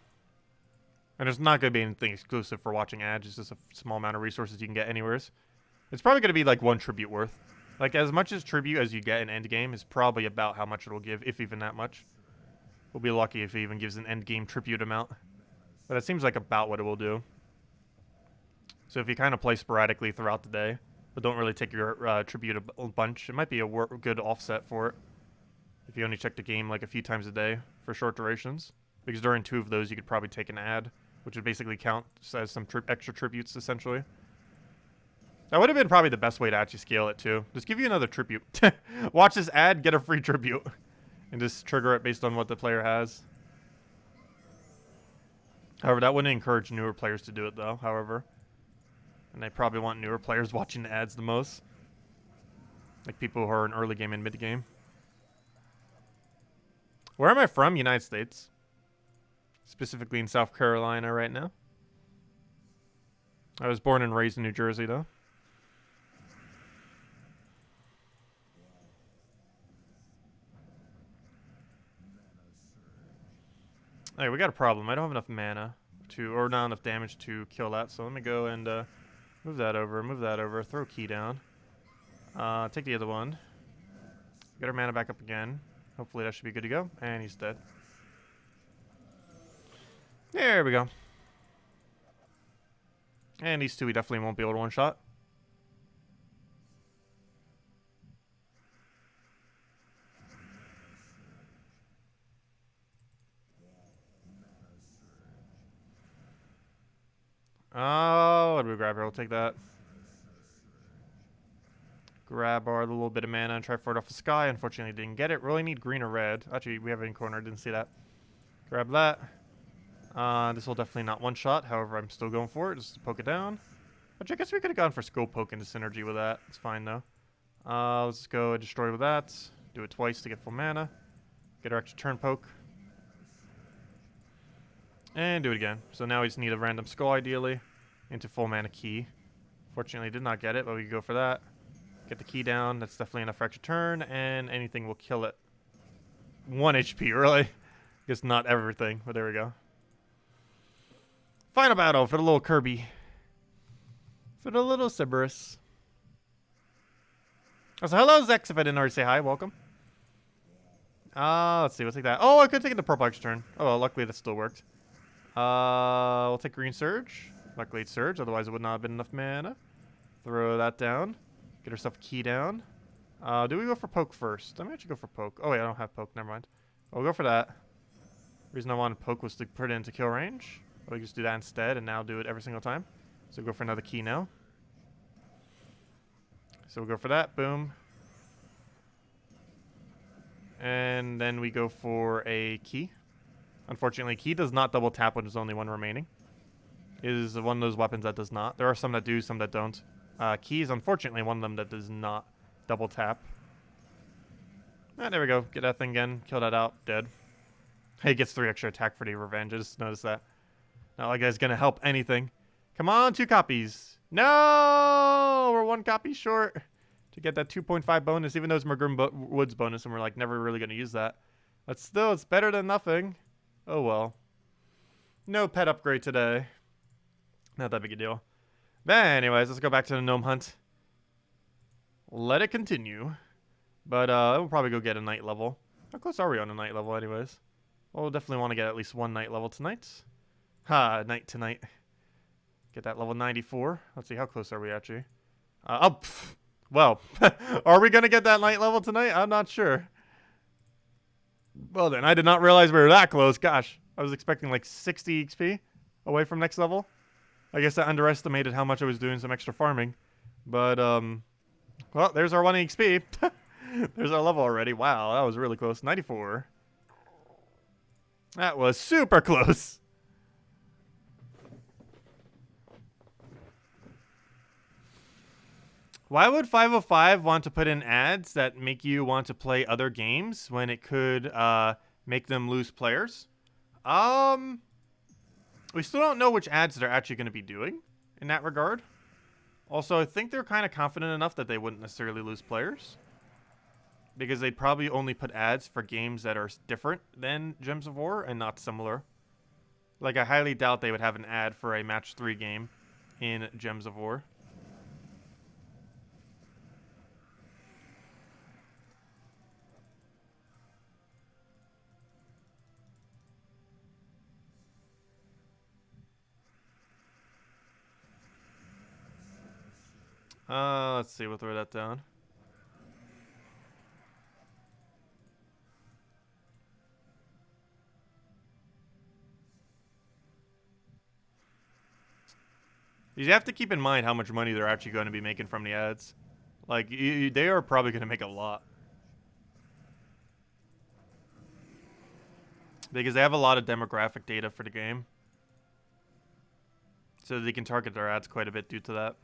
A: And there's not going to be anything exclusive for watching ads. It's just a small amount of resources you can get anywheres. It's probably going to be like 1 tribute worth. Like as much as tribute as you get in endgame is probably about how much it'll give, if even that much. We'll be lucky if it even gives an endgame tribute amount. But it seems like about what it will do. So if you kind of play sporadically throughout the day, but don't really take your tribute a bunch, it might be a good offset for it. If you only check the game like a few times a day for short durations. Because during 2 of those, you could probably take an ad, which would basically count as some extra tributes, essentially. That would have been probably the best way to actually scale it, too. Just give you another tribute. Watch this ad, get a free tribute. And just trigger it based on what the player has. However, that wouldn't encourage newer players to do it, though, however. And they probably want newer players watching the ads the most. Like people who are in early game and mid game. Where am I from? United States. Specifically in South Carolina right now. I was born and raised in New Jersey, though. Hey, we got a problem. I don't have enough mana to, or not enough damage to kill that. So let me go and move that over, throw key down. Take the other one. Get our mana back up again. Hopefully that should be good to go. And he's dead. There we go. And these two we definitely won't be able to one-shot. Oh, what do we grab here? We'll take that. Grab our little bit of mana and try for it off the sky. Unfortunately, didn't get it. Really need green or red. Actually, we have it in corner. Didn't see that. Grab that. This will definitely not one-shot. However, I'm still going for it. Just to poke it down. Which I guess we could have gone for Skull Poke into synergy with that. It's fine, though. Let's go destroy with that. Do it twice to get full mana. Get our extra turn poke. And do it again. So now we just need a random skull, ideally, into full mana key. Fortunately, did not get it, but we can go for that. Get the key down. That's definitely enough for extra turn, and anything will kill it. 1 HP, really? Guess not everything, but there we go. Final battle for the little Kirby. For the little Cerberus. Oh, so hello, Zex, if I didn't already say hi. Welcome. Let's see. We'll take that. Oh, I could have taken the purple extra turn. Oh, well, luckily that still worked. We'll take green surge. Luckily it's surge, otherwise it would not have been enough mana. Throw that down. Get ourselves a key down. Do we go for poke first? I'm gonna actually go for poke. Oh wait, I don't have poke. Never mind. We'll go for that. The reason I wanted poke was to put it into kill range. But we can just do that instead and now do it every single time. So we'll go for another key now. So we'll go for that. Boom. And then we go for a key. Unfortunately, key does not double tap when there's only one remaining. It is one of those weapons that does not. There are some that do, some that don't. Key is unfortunately one of them that does not double tap. Ah, there we go. Get that thing again. Kill that out. Dead. Hey, it gets 3 extra attack for the revenge. I just noticed that. Not like it's going to help anything. Come on, 2 copies. No! We're 1 copy short to get that 2.5 bonus, even though it's Magrum Woods bonus, and we're like never really going to use that. But still, it's better than nothing. Oh well. No pet upgrade today. Not that big a deal. But anyways, let's go back to the gnome hunt. Let it continue. But we'll probably go get a night level. How close are we on a night level anyways? Well, we'll definitely want to get at least 1 night level tonight. Ha, night tonight. Get that level 94. Let's see, how close are we actually? Well, are we going to get that night level tonight? I'm not sure. Well then, I did not realize we were that close. Gosh, I was expecting like 60 XP away from next level. I guess I underestimated how much I was doing some extra farming. But, well, there's our 1 XP. There's our level already. Wow, that was really close. 94. That was super close. Why would 505 want to put in ads that make you want to play other games when it could make them lose players? We still don't know which ads they're actually going to be doing in that regard. Also, I think they're kind of confident enough that they wouldn't necessarily lose players, because they'd probably only put ads for games that are different than Gems of War and not similar. Like, I highly doubt they would have an ad for a match 3 game in Gems of War. Let's see, we'll throw that down. You have to keep in mind how much money they're actually going to be making from the ads. Like, they are probably going to make a lot. Because they have a lot of demographic data for the game. So they can target their ads quite a bit due to that.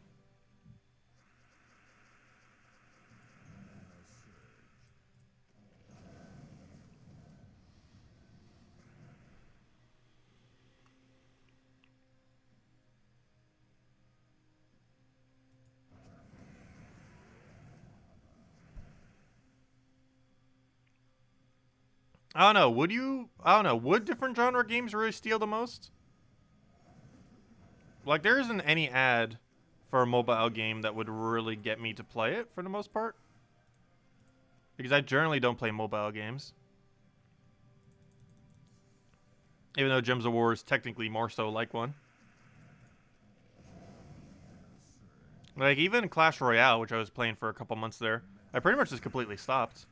A: I don't know. Would different genre games really steal the most? Like, there isn't any ad for a mobile game that would really get me to play it for the most part. Because I generally don't play mobile games. Even though Gems of War is technically more so like one. Like, even Clash Royale, which I was playing for a couple months there, I pretty much just completely stopped.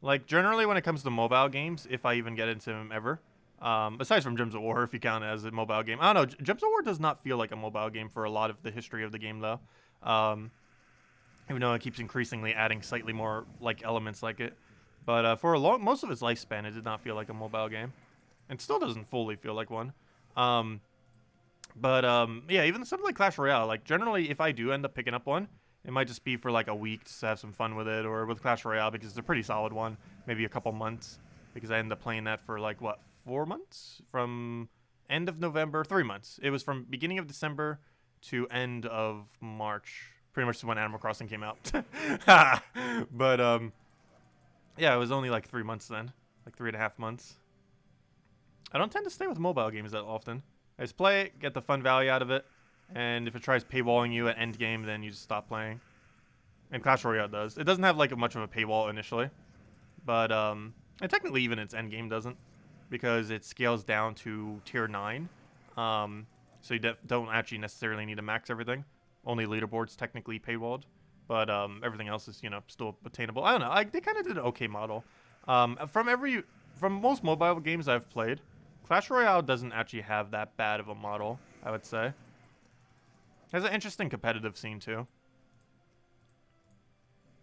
A: Like, generally when it comes to mobile games, if I even get into them ever, aside from Gems of War, if you count it as a mobile game. I don't know, Gems of War does not feel like a mobile game for a lot of the history of the game, though. Even though it keeps increasingly adding slightly more, like, elements like it. But for most of its lifespan, it did not feel like a mobile game. And still doesn't fully feel like one. Yeah, even something like Clash Royale, like, generally, if I do end up picking up one, it might just be for, like, a week to have some fun with it, or with Clash Royale, because it's a pretty solid one, maybe a couple months, because I ended up playing that for, like, what, 4 months? From end of November, 3 months. It was from beginning of December to end of March, pretty much when Animal Crossing came out. But, yeah, it was only, like, 3 months then, like 3.5 months. I don't tend to stay with mobile games that often. I just play it, get the fun value out of it, and if it tries paywalling you at end game, then you just stop playing. And Clash Royale does. It doesn't have like much of a paywall initially, but and technically even its end game doesn't, because it scales down to tier 9. So you don't actually necessarily need to max everything. Only leaderboards technically paywalled, but everything else is still attainable. I don't know. They kind of did an okay model. From most mobile games I've played, Clash Royale doesn't actually have that bad of a model, I would say. There's an interesting competitive scene, too.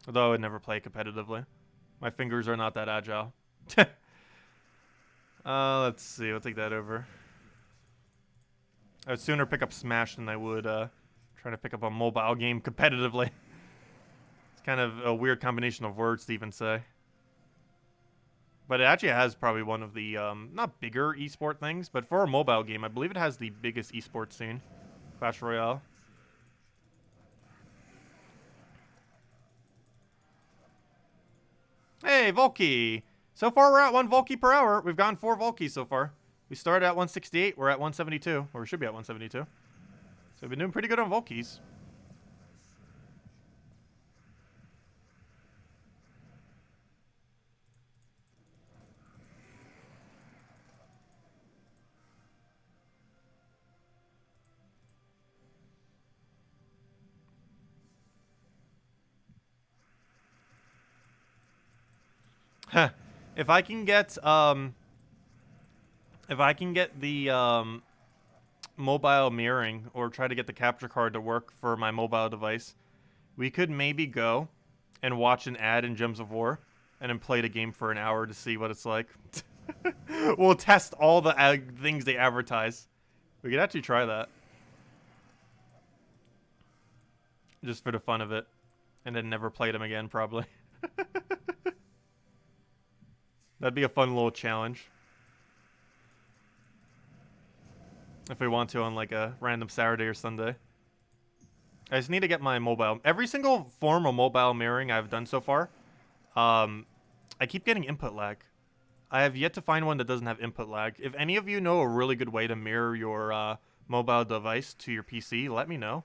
A: Although I would never play competitively. My fingers are not that agile. Let's see. We'll take that over. I would sooner pick up Smash than I would trying to pick up a mobile game competitively. It's kind of a weird combination of words to even say. But it actually has probably one of the, not bigger esport things, but for a mobile game, I believe it has the biggest esport scene. Clash Royale. Hey, Volky! So far, we're at 1 Volky per hour. We've gotten 4 Volkies so far. We started at 168. We're at 172. Or we should be at 172. So we've been doing pretty good on Volkies. If I can get the mobile mirroring, or try to get the capture card to work for my mobile device, we could maybe go and watch an ad in Gems of War and then play the game for an hour to see what it's like. We'll test all the things they advertise. We could actually try that. Just for the fun of it. And then never play them again, probably. That'd be a fun little challenge. If we want to on like a random Saturday or Sunday. I just need to get my mobile. Every single form of mobile mirroring I've done so far, I keep getting input lag. I have yet to find one that doesn't have input lag. If any of you know a really good way to mirror your mobile device to your PC, let me know.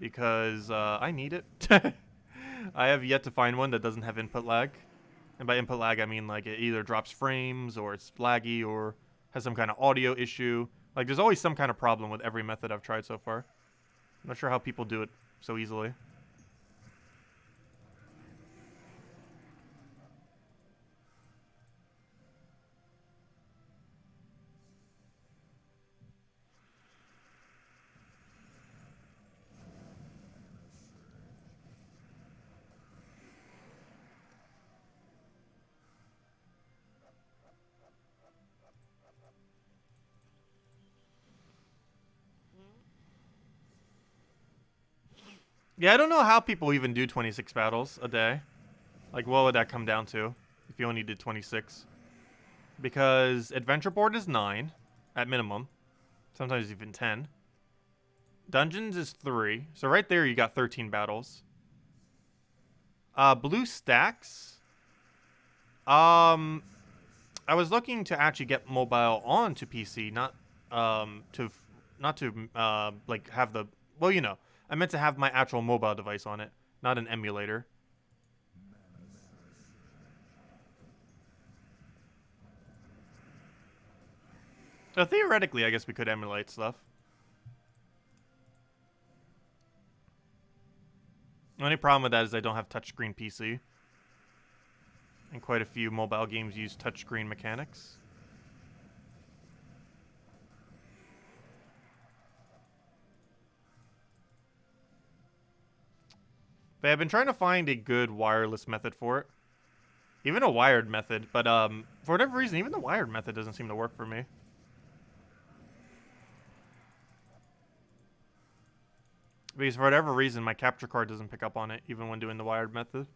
A: Because I need it. I have yet to find one that doesn't have input lag. And by input lag, I mean like it either drops frames, or it's laggy, or has some kind of audio issue. Like there's always some kind of problem with every method I've tried so far. I'm not sure how people do it so easily. Yeah, I don't know how people even do 26 battles a day. Like, what would that come down to if you only did 26? Because Adventure Board is 9 at minimum. Sometimes even 10. Dungeons is 3. So right there you got 13 battles. Blue stacks. I was looking to actually get mobile onto PC, not like have the, well, you know, I meant to have my actual mobile device on it, not an emulator. So theoretically, I guess we could emulate stuff. The only problem with that is I don't have touchscreen PC. And quite a few mobile games use touchscreen mechanics. But I've been trying to find a good wireless method for it. Even a wired method, but for whatever reason, even the wired method doesn't seem to work for me. Because for whatever reason, my capture card doesn't pick up on it, even when doing the wired method.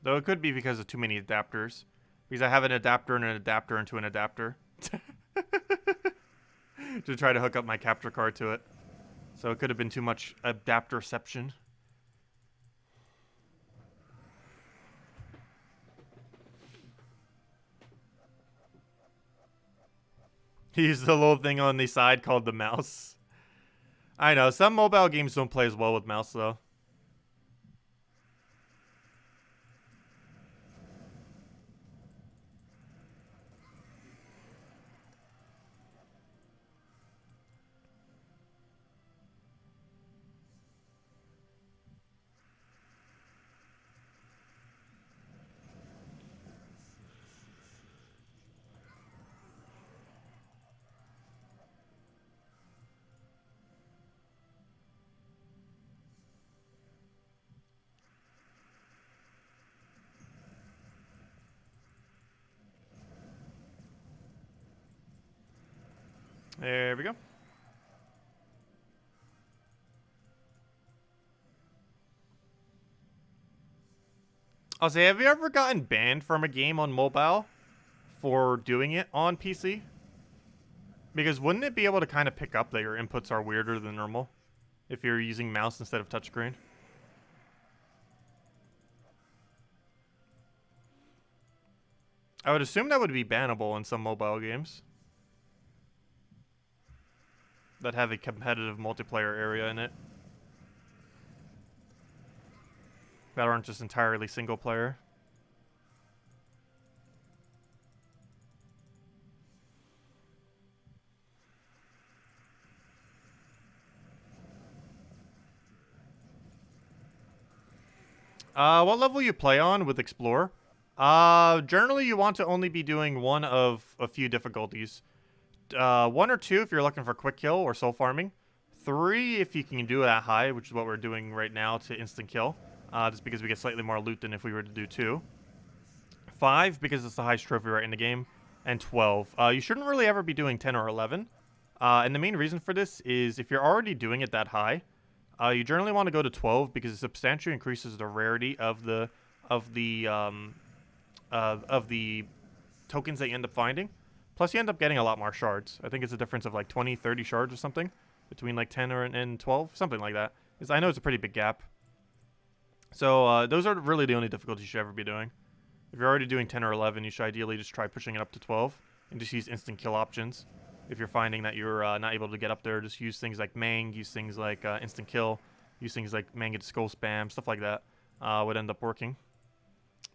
A: Though it could be because of too many adapters. Because I have an adapter and an adapter into an adapter. To try to hook up my capture card to it. So it could have been too much adapterception. He used the little thing on the side called the mouse. I know, some mobile games don't play as well with mouse though. There we go. I'll say, have you ever gotten banned from a game on mobile for doing it on PC? Because wouldn't it be able to kind of pick up that your inputs are weirder than normal if you're using mouse instead of touchscreen? I would assume that would be bannable in some mobile games that have a competitive multiplayer area in it. That aren't just entirely single player. What level you play on with Explore? Generally you want to only be doing one of a few difficulties. 1 or 2 if you're looking for quick kill or soul farming. 3 if you can do that high, which is what we're doing right now to instant kill. Just because we get slightly more loot than if we were to do 2. 5 because it's the highest trophy right in the game. And 12. You shouldn't really ever be doing 10 or 11. And the main reason for this is if you're already doing it that high, you generally want to go to 12 because it substantially increases the rarity of the tokens that you end up finding. Plus, you end up getting a lot more shards. I think it's a difference of like 20, 30 shards or something between like 10 and 12, something like that. I know it's a pretty big gap. So those are really the only difficulties you should ever be doing. If you're already doing 10 or 11, you should ideally just try pushing it up to 12 and just use instant kill options. If you're finding that you're not able to get up there, just use things like Mang, use things like instant kill, use things like Manged skull spam, stuff like that would end up working.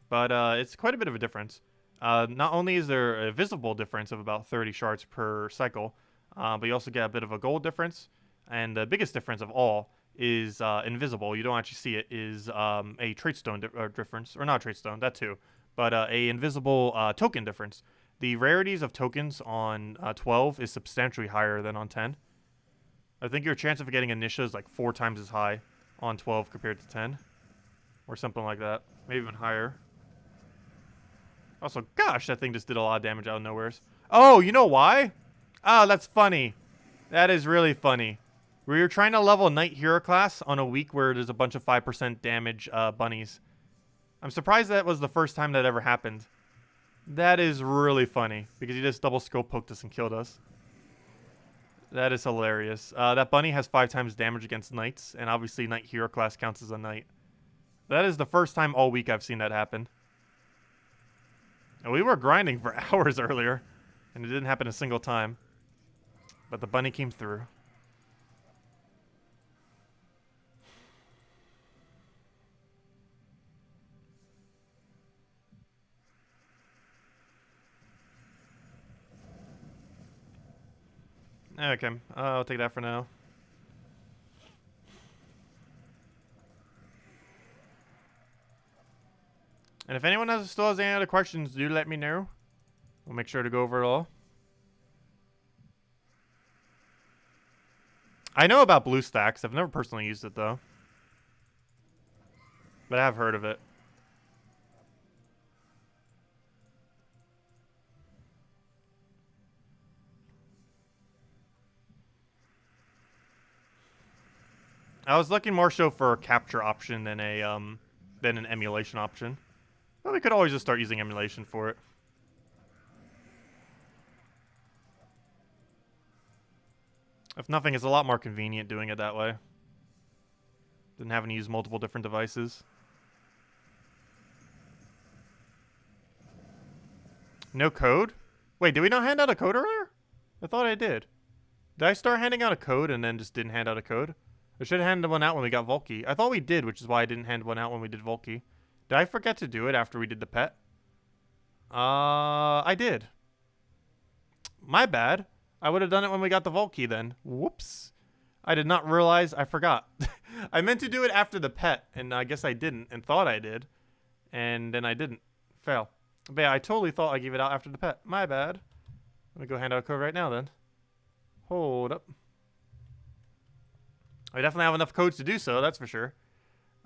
A: But it's quite a bit of a difference. Not only is there a visible difference of about 30 shards per cycle, but you also get a bit of a gold difference. And the biggest difference of all is invisible. You don't actually see it. Is a trait stone difference, or not trait stone, that too, but a invisible token difference. The rarities of tokens on 12 is substantially higher than on 10. I think your chance of getting a Nisha is like 4 times as high on 12 compared to 10. Or something like that. Maybe even higher. Also, gosh, that thing just did a lot of damage out of nowheres. Oh, you know why? Oh, that's funny. That is really funny. We were trying to level Knight Hero class on a week where there's a bunch of 5% damage bunnies. I'm surprised that was the first time that ever happened. That is really funny, because he just double scope poked us and killed us. That is hilarious. That bunny has 5 times damage against knights, and obviously Knight Hero class counts as a knight. That is the first time all week I've seen that happen. And we were grinding for hours earlier, and it didn't happen a single time. But the bunny came through. Okay, I'll take that for now. And if anyone still has any other questions, do let me know. We'll make sure to go over it all. I know about BlueStacks. I've never personally used it, though. But I have heard of it. I was looking more so for a capture option than an emulation option. But we could always just start using emulation for it. If nothing, it's a lot more convenient doing it that way than having to use multiple different devices. No code? Wait, did we not hand out a code earlier? I thought I did. Did I start handing out a code and then just didn't hand out a code? I should have handed one out when we got Volky. I thought we did, which is why I didn't hand one out when we did Volky. Did I forget to do it after we did the pet? I did. My bad. I would have done it when we got the Volky then. Whoops. I did not realize I forgot. I meant to do it after the pet, and I guess I didn't, and thought I did. And then I didn't. Fail. But yeah, I totally thought I gave it out after the pet. My bad. Let me go hand out a code right now then. Hold up. I definitely have enough codes to do so, that's for sure.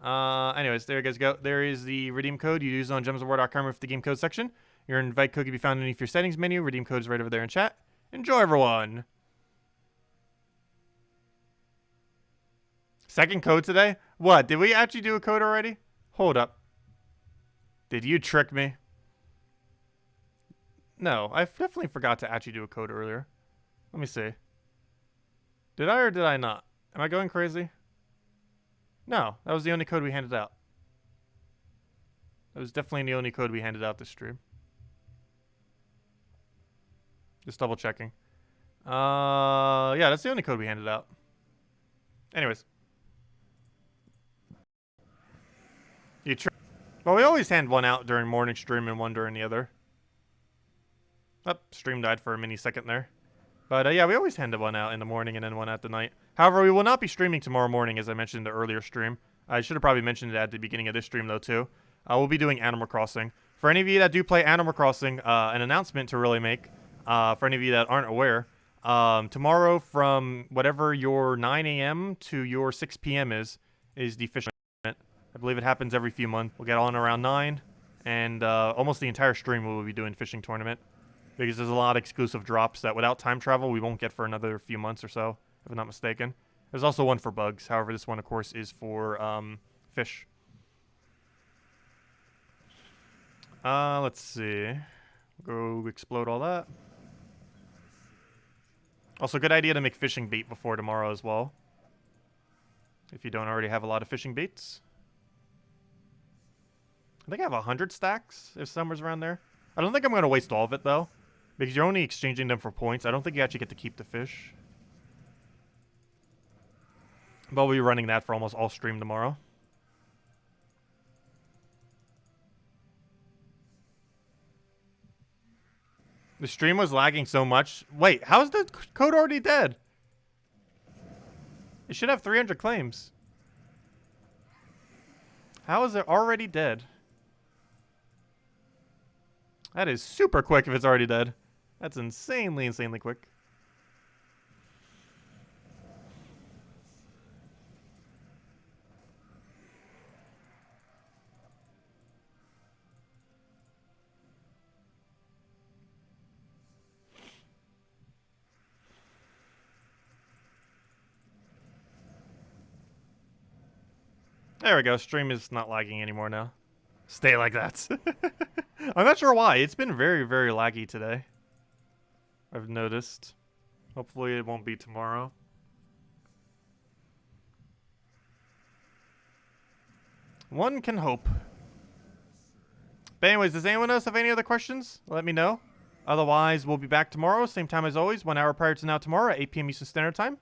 A: Anyways, there you guys go. There is the redeem code you use on gemsofwar.com with the game code section. Your invite code can be found underneath your settings menu. Redeem code is right over there in chat. Enjoy, everyone. Second code today? What? Did we actually do a code already? Hold up. Did you trick me? No, I definitely forgot to actually do a code earlier. Let me see. Did I or did I not? Am I going crazy? No, that was the only code we handed out. That was definitely the only code we handed out this stream. Just double checking. Yeah, that's the only code we handed out. Anyways. Well, we always hand one out during morning stream and one during the other. Oh, stream died for a mini second there. But yeah, we always hand one out in the morning and then one at the night. However, we will not be streaming tomorrow morning, as I mentioned in the earlier stream. I should have probably mentioned it at the beginning of this stream, though, too. We'll be doing Animal Crossing. For any of you that do play Animal Crossing, an announcement to really make, for any of you that aren't aware, tomorrow from whatever your 9 a.m. to your 6 p.m. is the fishing tournament. I believe it happens every few months. We'll get on around 9, and almost the entire stream we will be doing fishing tournament. Because there's a lot of exclusive drops that without time travel we won't get for another few months or so, if I'm not mistaken. There's also one for bugs. However, this one, of course, is for fish. Let's see. Go explode all that. Also, good idea to make fishing bait before tomorrow as well. If you don't already have a lot of fishing baits. I think I have 100 stacks, if somewhere's around there. I don't think I'm going to waste all of it, though. Because you're only exchanging them for points. I don't think you actually get to keep the fish. But we'll be running that for almost all stream tomorrow. The stream was lagging so much. Wait, how is the code already dead? It should have 300 claims. How is it already dead? That is super quick if it's already dead. That's insanely, insanely quick. There we go. Stream is not lagging anymore now. Stay like that. I'm not sure why. It's been very, very laggy today. I've noticed. Hopefully it won't be tomorrow. One can hope. But anyways, does anyone else have any other questions? Let me know. Otherwise, we'll be back tomorrow, same time as always, 1 hour prior to now tomorrow at 8 p.m. Eastern Standard Time.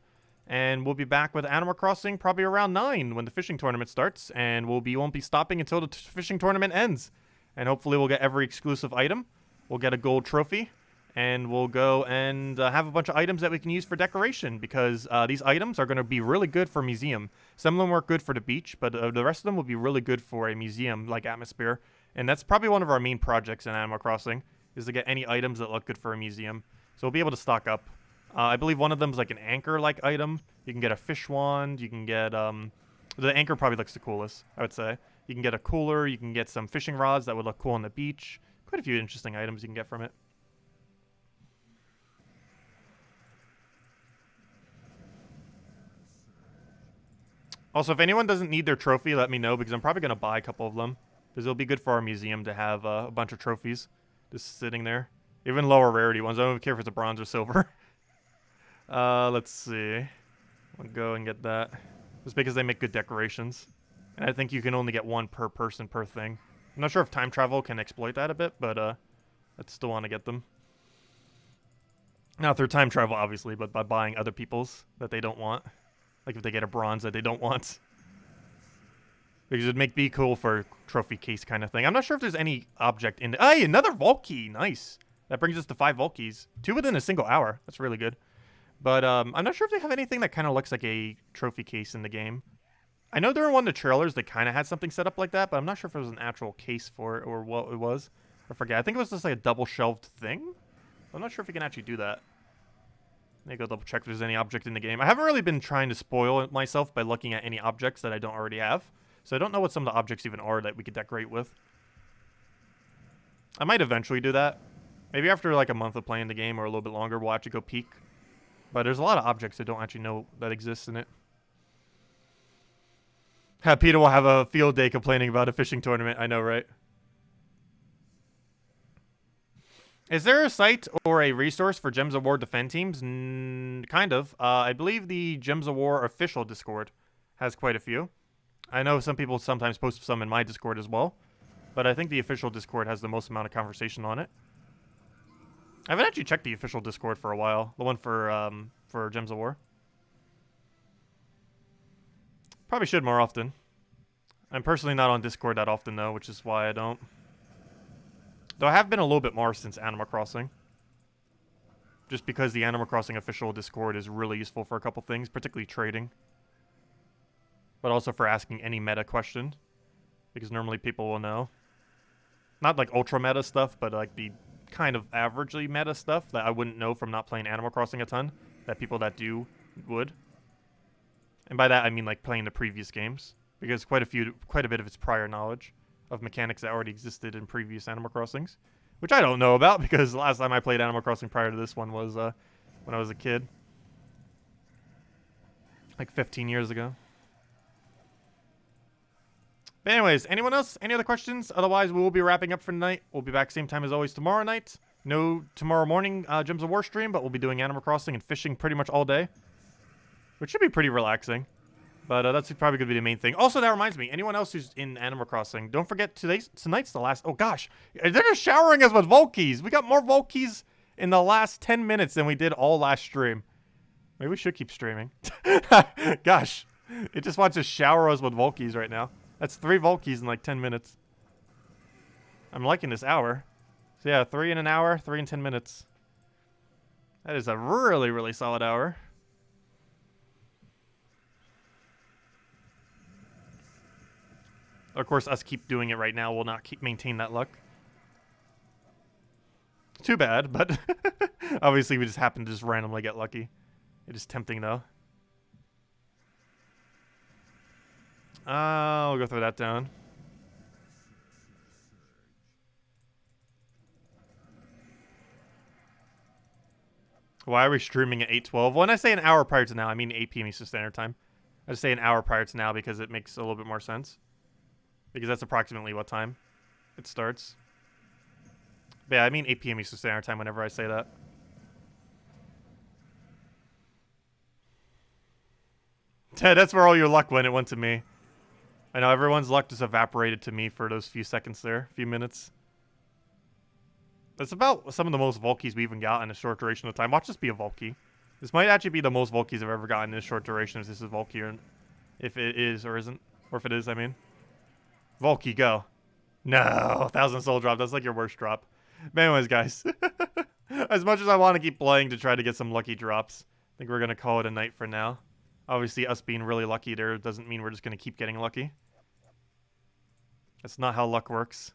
A: And we'll be back with Animal Crossing probably around 9 when the fishing tournament starts. And we won't be stopping until the fishing tournament ends. And hopefully we'll get every exclusive item. We'll get a gold trophy. And we'll go and have a bunch of items that we can use for decoration. Because these items are going to be really good for a museum. Some of them work good for the beach. But the rest of them will be really good for a museum-like atmosphere. And that's probably one of our main projects in Animal Crossing. Is to get any items that look good for a museum. So we'll be able to stock up. I believe one of them is like an anchor-like item. You can get a fish wand. You can get, the anchor probably looks the coolest, I would say. You can get a cooler. You can get some fishing rods that would look cool on the beach. Quite a few interesting items you can get from it. Also, if anyone doesn't need their trophy, let me know, because I'm probably going to buy a couple of them. Because it'll be good for our museum to have a bunch of trophies just sitting there. Even lower rarity ones. I don't care if it's a bronze or silver. Let's see. We'll go and get that. Just because they make good decorations. And I think you can only get one per person per thing. I'm not sure if time travel can exploit that a bit, but I'd still want to get them. Not through time travel, obviously, but by buying other people's that they don't want. Like if they get a bronze that they don't want. Because it'd be cool for a trophy case kind of thing. I'm not sure if there's any object in... Hey, another Vault Key! Nice! That brings us to 5 Vault Keys. 2 within a single hour. That's really good. But I'm not sure if they have anything that kind of looks like a trophy case in the game. I know during one of the trailers they kind of had something set up like that, but I'm not sure if it was an actual case for it or what it was. I forget. I think it was just like a double-shelved thing. I'm not sure if you can actually do that. Let me go double check if there's any object in the game. I haven't really been trying to spoil it myself by looking at any objects that I don't already have. So I don't know what some of the objects even are that we could decorate with. I might eventually do that. Maybe after like a month of playing the game or a little bit longer, we'll actually go peek. But there's a lot of objects I don't actually know that exist in it. Peter will have a field day complaining about a fishing tournament. I know, right? Is there a site or a resource for Gems of War defend teams? Kind of. I believe the Gems of War official Discord has quite a few. I know some people sometimes post some in my Discord as well. But I think the official Discord has the most amount of conversation on it. I haven't actually checked the official Discord for a while. The one for Gems of War. Probably should more often. I'm personally not on Discord that often, though, which is why I don't. Though I have been a little bit more since Animal Crossing. Just because the Animal Crossing official Discord is really useful for a couple things, particularly trading. But also for asking any meta question. Because normally people will know. Not like ultra meta stuff, but like the kind of averagely meta stuff that I wouldn't know from not playing Animal Crossing a ton. That people that do would. And by that I mean like playing the previous games. Because quite a bit of its prior knowledge of mechanics that already existed in previous Animal Crossings. Which I don't know about because the last time I played Animal Crossing prior to this one was when I was a kid. Like 15 years ago. But anyways, anyone else? Any other questions? Otherwise, we will be wrapping up for tonight. We'll be back same time as always tomorrow night. No tomorrow morning Gems of War stream, but we'll be doing Animal Crossing and fishing pretty much all day. Which should be pretty relaxing. But that's probably going to be the main thing. Also, that reminds me, anyone else who's in Animal Crossing, don't forget tonight's the last... Oh, gosh. They're just showering us with Vault Keys. We got more Vault Keys in the last 10 minutes than we did all last stream. Maybe we should keep streaming. Gosh. It just wants to shower us with Vault Keys right now. That's 3 Vault Keys in like 10 minutes. I'm liking this hour. So yeah, 3 in an hour, 3 in 10 minutes. That is a really, really solid hour. Of course, us keep doing it right now will not maintain that luck. Too bad, but obviously we just happen to just randomly get lucky. It is tempting, though. I'll go throw that down. Why are we streaming at 8:12? When I say an hour prior to now, I mean 8 p.m. Eastern Standard Time. I just say an hour prior to now because it makes a little bit more sense. Because that's approximately what time it starts. But yeah, I mean 8 p.m. Eastern Standard Time whenever I say that. That's where all your luck went. It went to me. I know everyone's luck just evaporated to me for those few seconds there. Few minutes. That's about some of the most Volkies we even got in a short duration of time. Watch this be a Volky. This might actually be the most Volkies I've ever gotten in a short duration if this is Volky or if it is or isn't. Or if it is, I mean. Volky, go. No, 1,000 soul drop. That's like your worst drop. But anyways, guys. As much as I want to keep playing to try to get some lucky drops, I think we're going to call it a night for now. Obviously, us being really lucky there doesn't mean we're just going to keep getting lucky. That's not how luck works.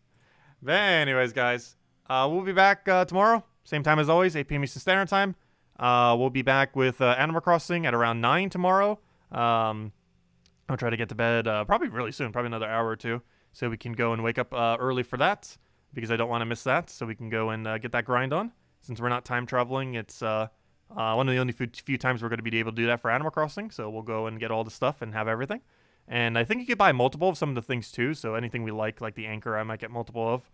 A: But anyways, guys. We'll be back tomorrow. Same time as always, 8 p.m. Eastern Standard Time. We'll be back with Animal Crossing at around 9 tomorrow. I'll try to get to bed probably really soon, probably another hour or two, so we can go and wake up early for that, because I don't want to miss that, so we can go and get that grind on. Since we're not time traveling, it's one of the only few times we're going to be able to do that for Animal Crossing, so we'll go and get all the stuff and have everything. And I think you could buy multiple of some of the things too, so anything we like the anchor, I might get multiple of.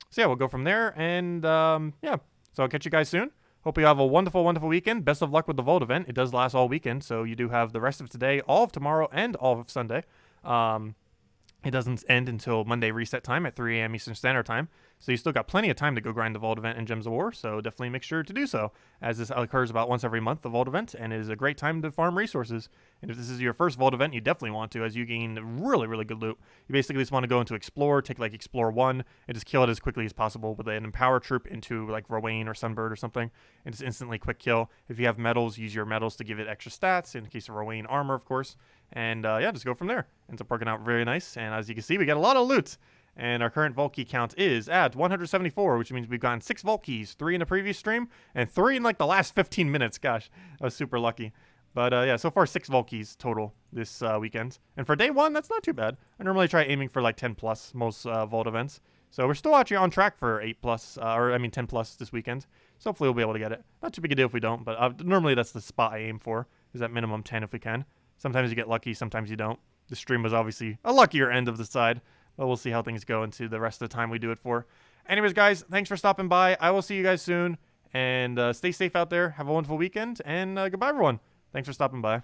A: So yeah, we'll go from there, and yeah, so I'll catch you guys soon. Hope you have a wonderful, wonderful weekend. Best of luck with the Vault event. It does last all weekend, so you do have the rest of today, all of tomorrow, and all of Sunday. It doesn't end until Monday reset time at 3 a.m. Eastern Standard Time, so you still got plenty of time to go grind the Vault event and Gems of War, so definitely make sure to do so, as this occurs about once every month, the Vault event, and it is a great time to farm resources. And if this is your first Vault event, you definitely want to, as you gain really, really good loot. You basically just want to go into Explore, take like Explore 1, and just kill it as quickly as possible with an Empower troop into like Rowan or Sunbird or something, and just instantly quick kill. If you have medals, use your medals to give it extra stats, in case of Rowan armor, of course. And yeah, just go from there. Ends up working out very nice, and as you can see, we got a lot of loot. And our current Vault key count is at 174, which means we've gotten 6 Vault keys, 3 in the previous stream, and 3 in like the last 15 minutes. Gosh, I was super lucky. But yeah, so far 6 Vault keys total this weekend. And for day 1, that's not too bad. I normally try aiming for like 10 plus most Vault events. So we're still actually on track for 8 plus, or I mean 10 plus this weekend. So hopefully we'll be able to get it. Not too big a deal if we don't, but normally that's the spot I aim for, is at minimum 10 if we can. Sometimes you get lucky, sometimes you don't. The stream was obviously a luckier end of the side, but we'll see how things go into the rest of the time we do it for. Anyways, guys, thanks for stopping by. I will see you guys soon, and stay safe out there. Have a wonderful weekend, and goodbye, everyone. Thanks for stopping by.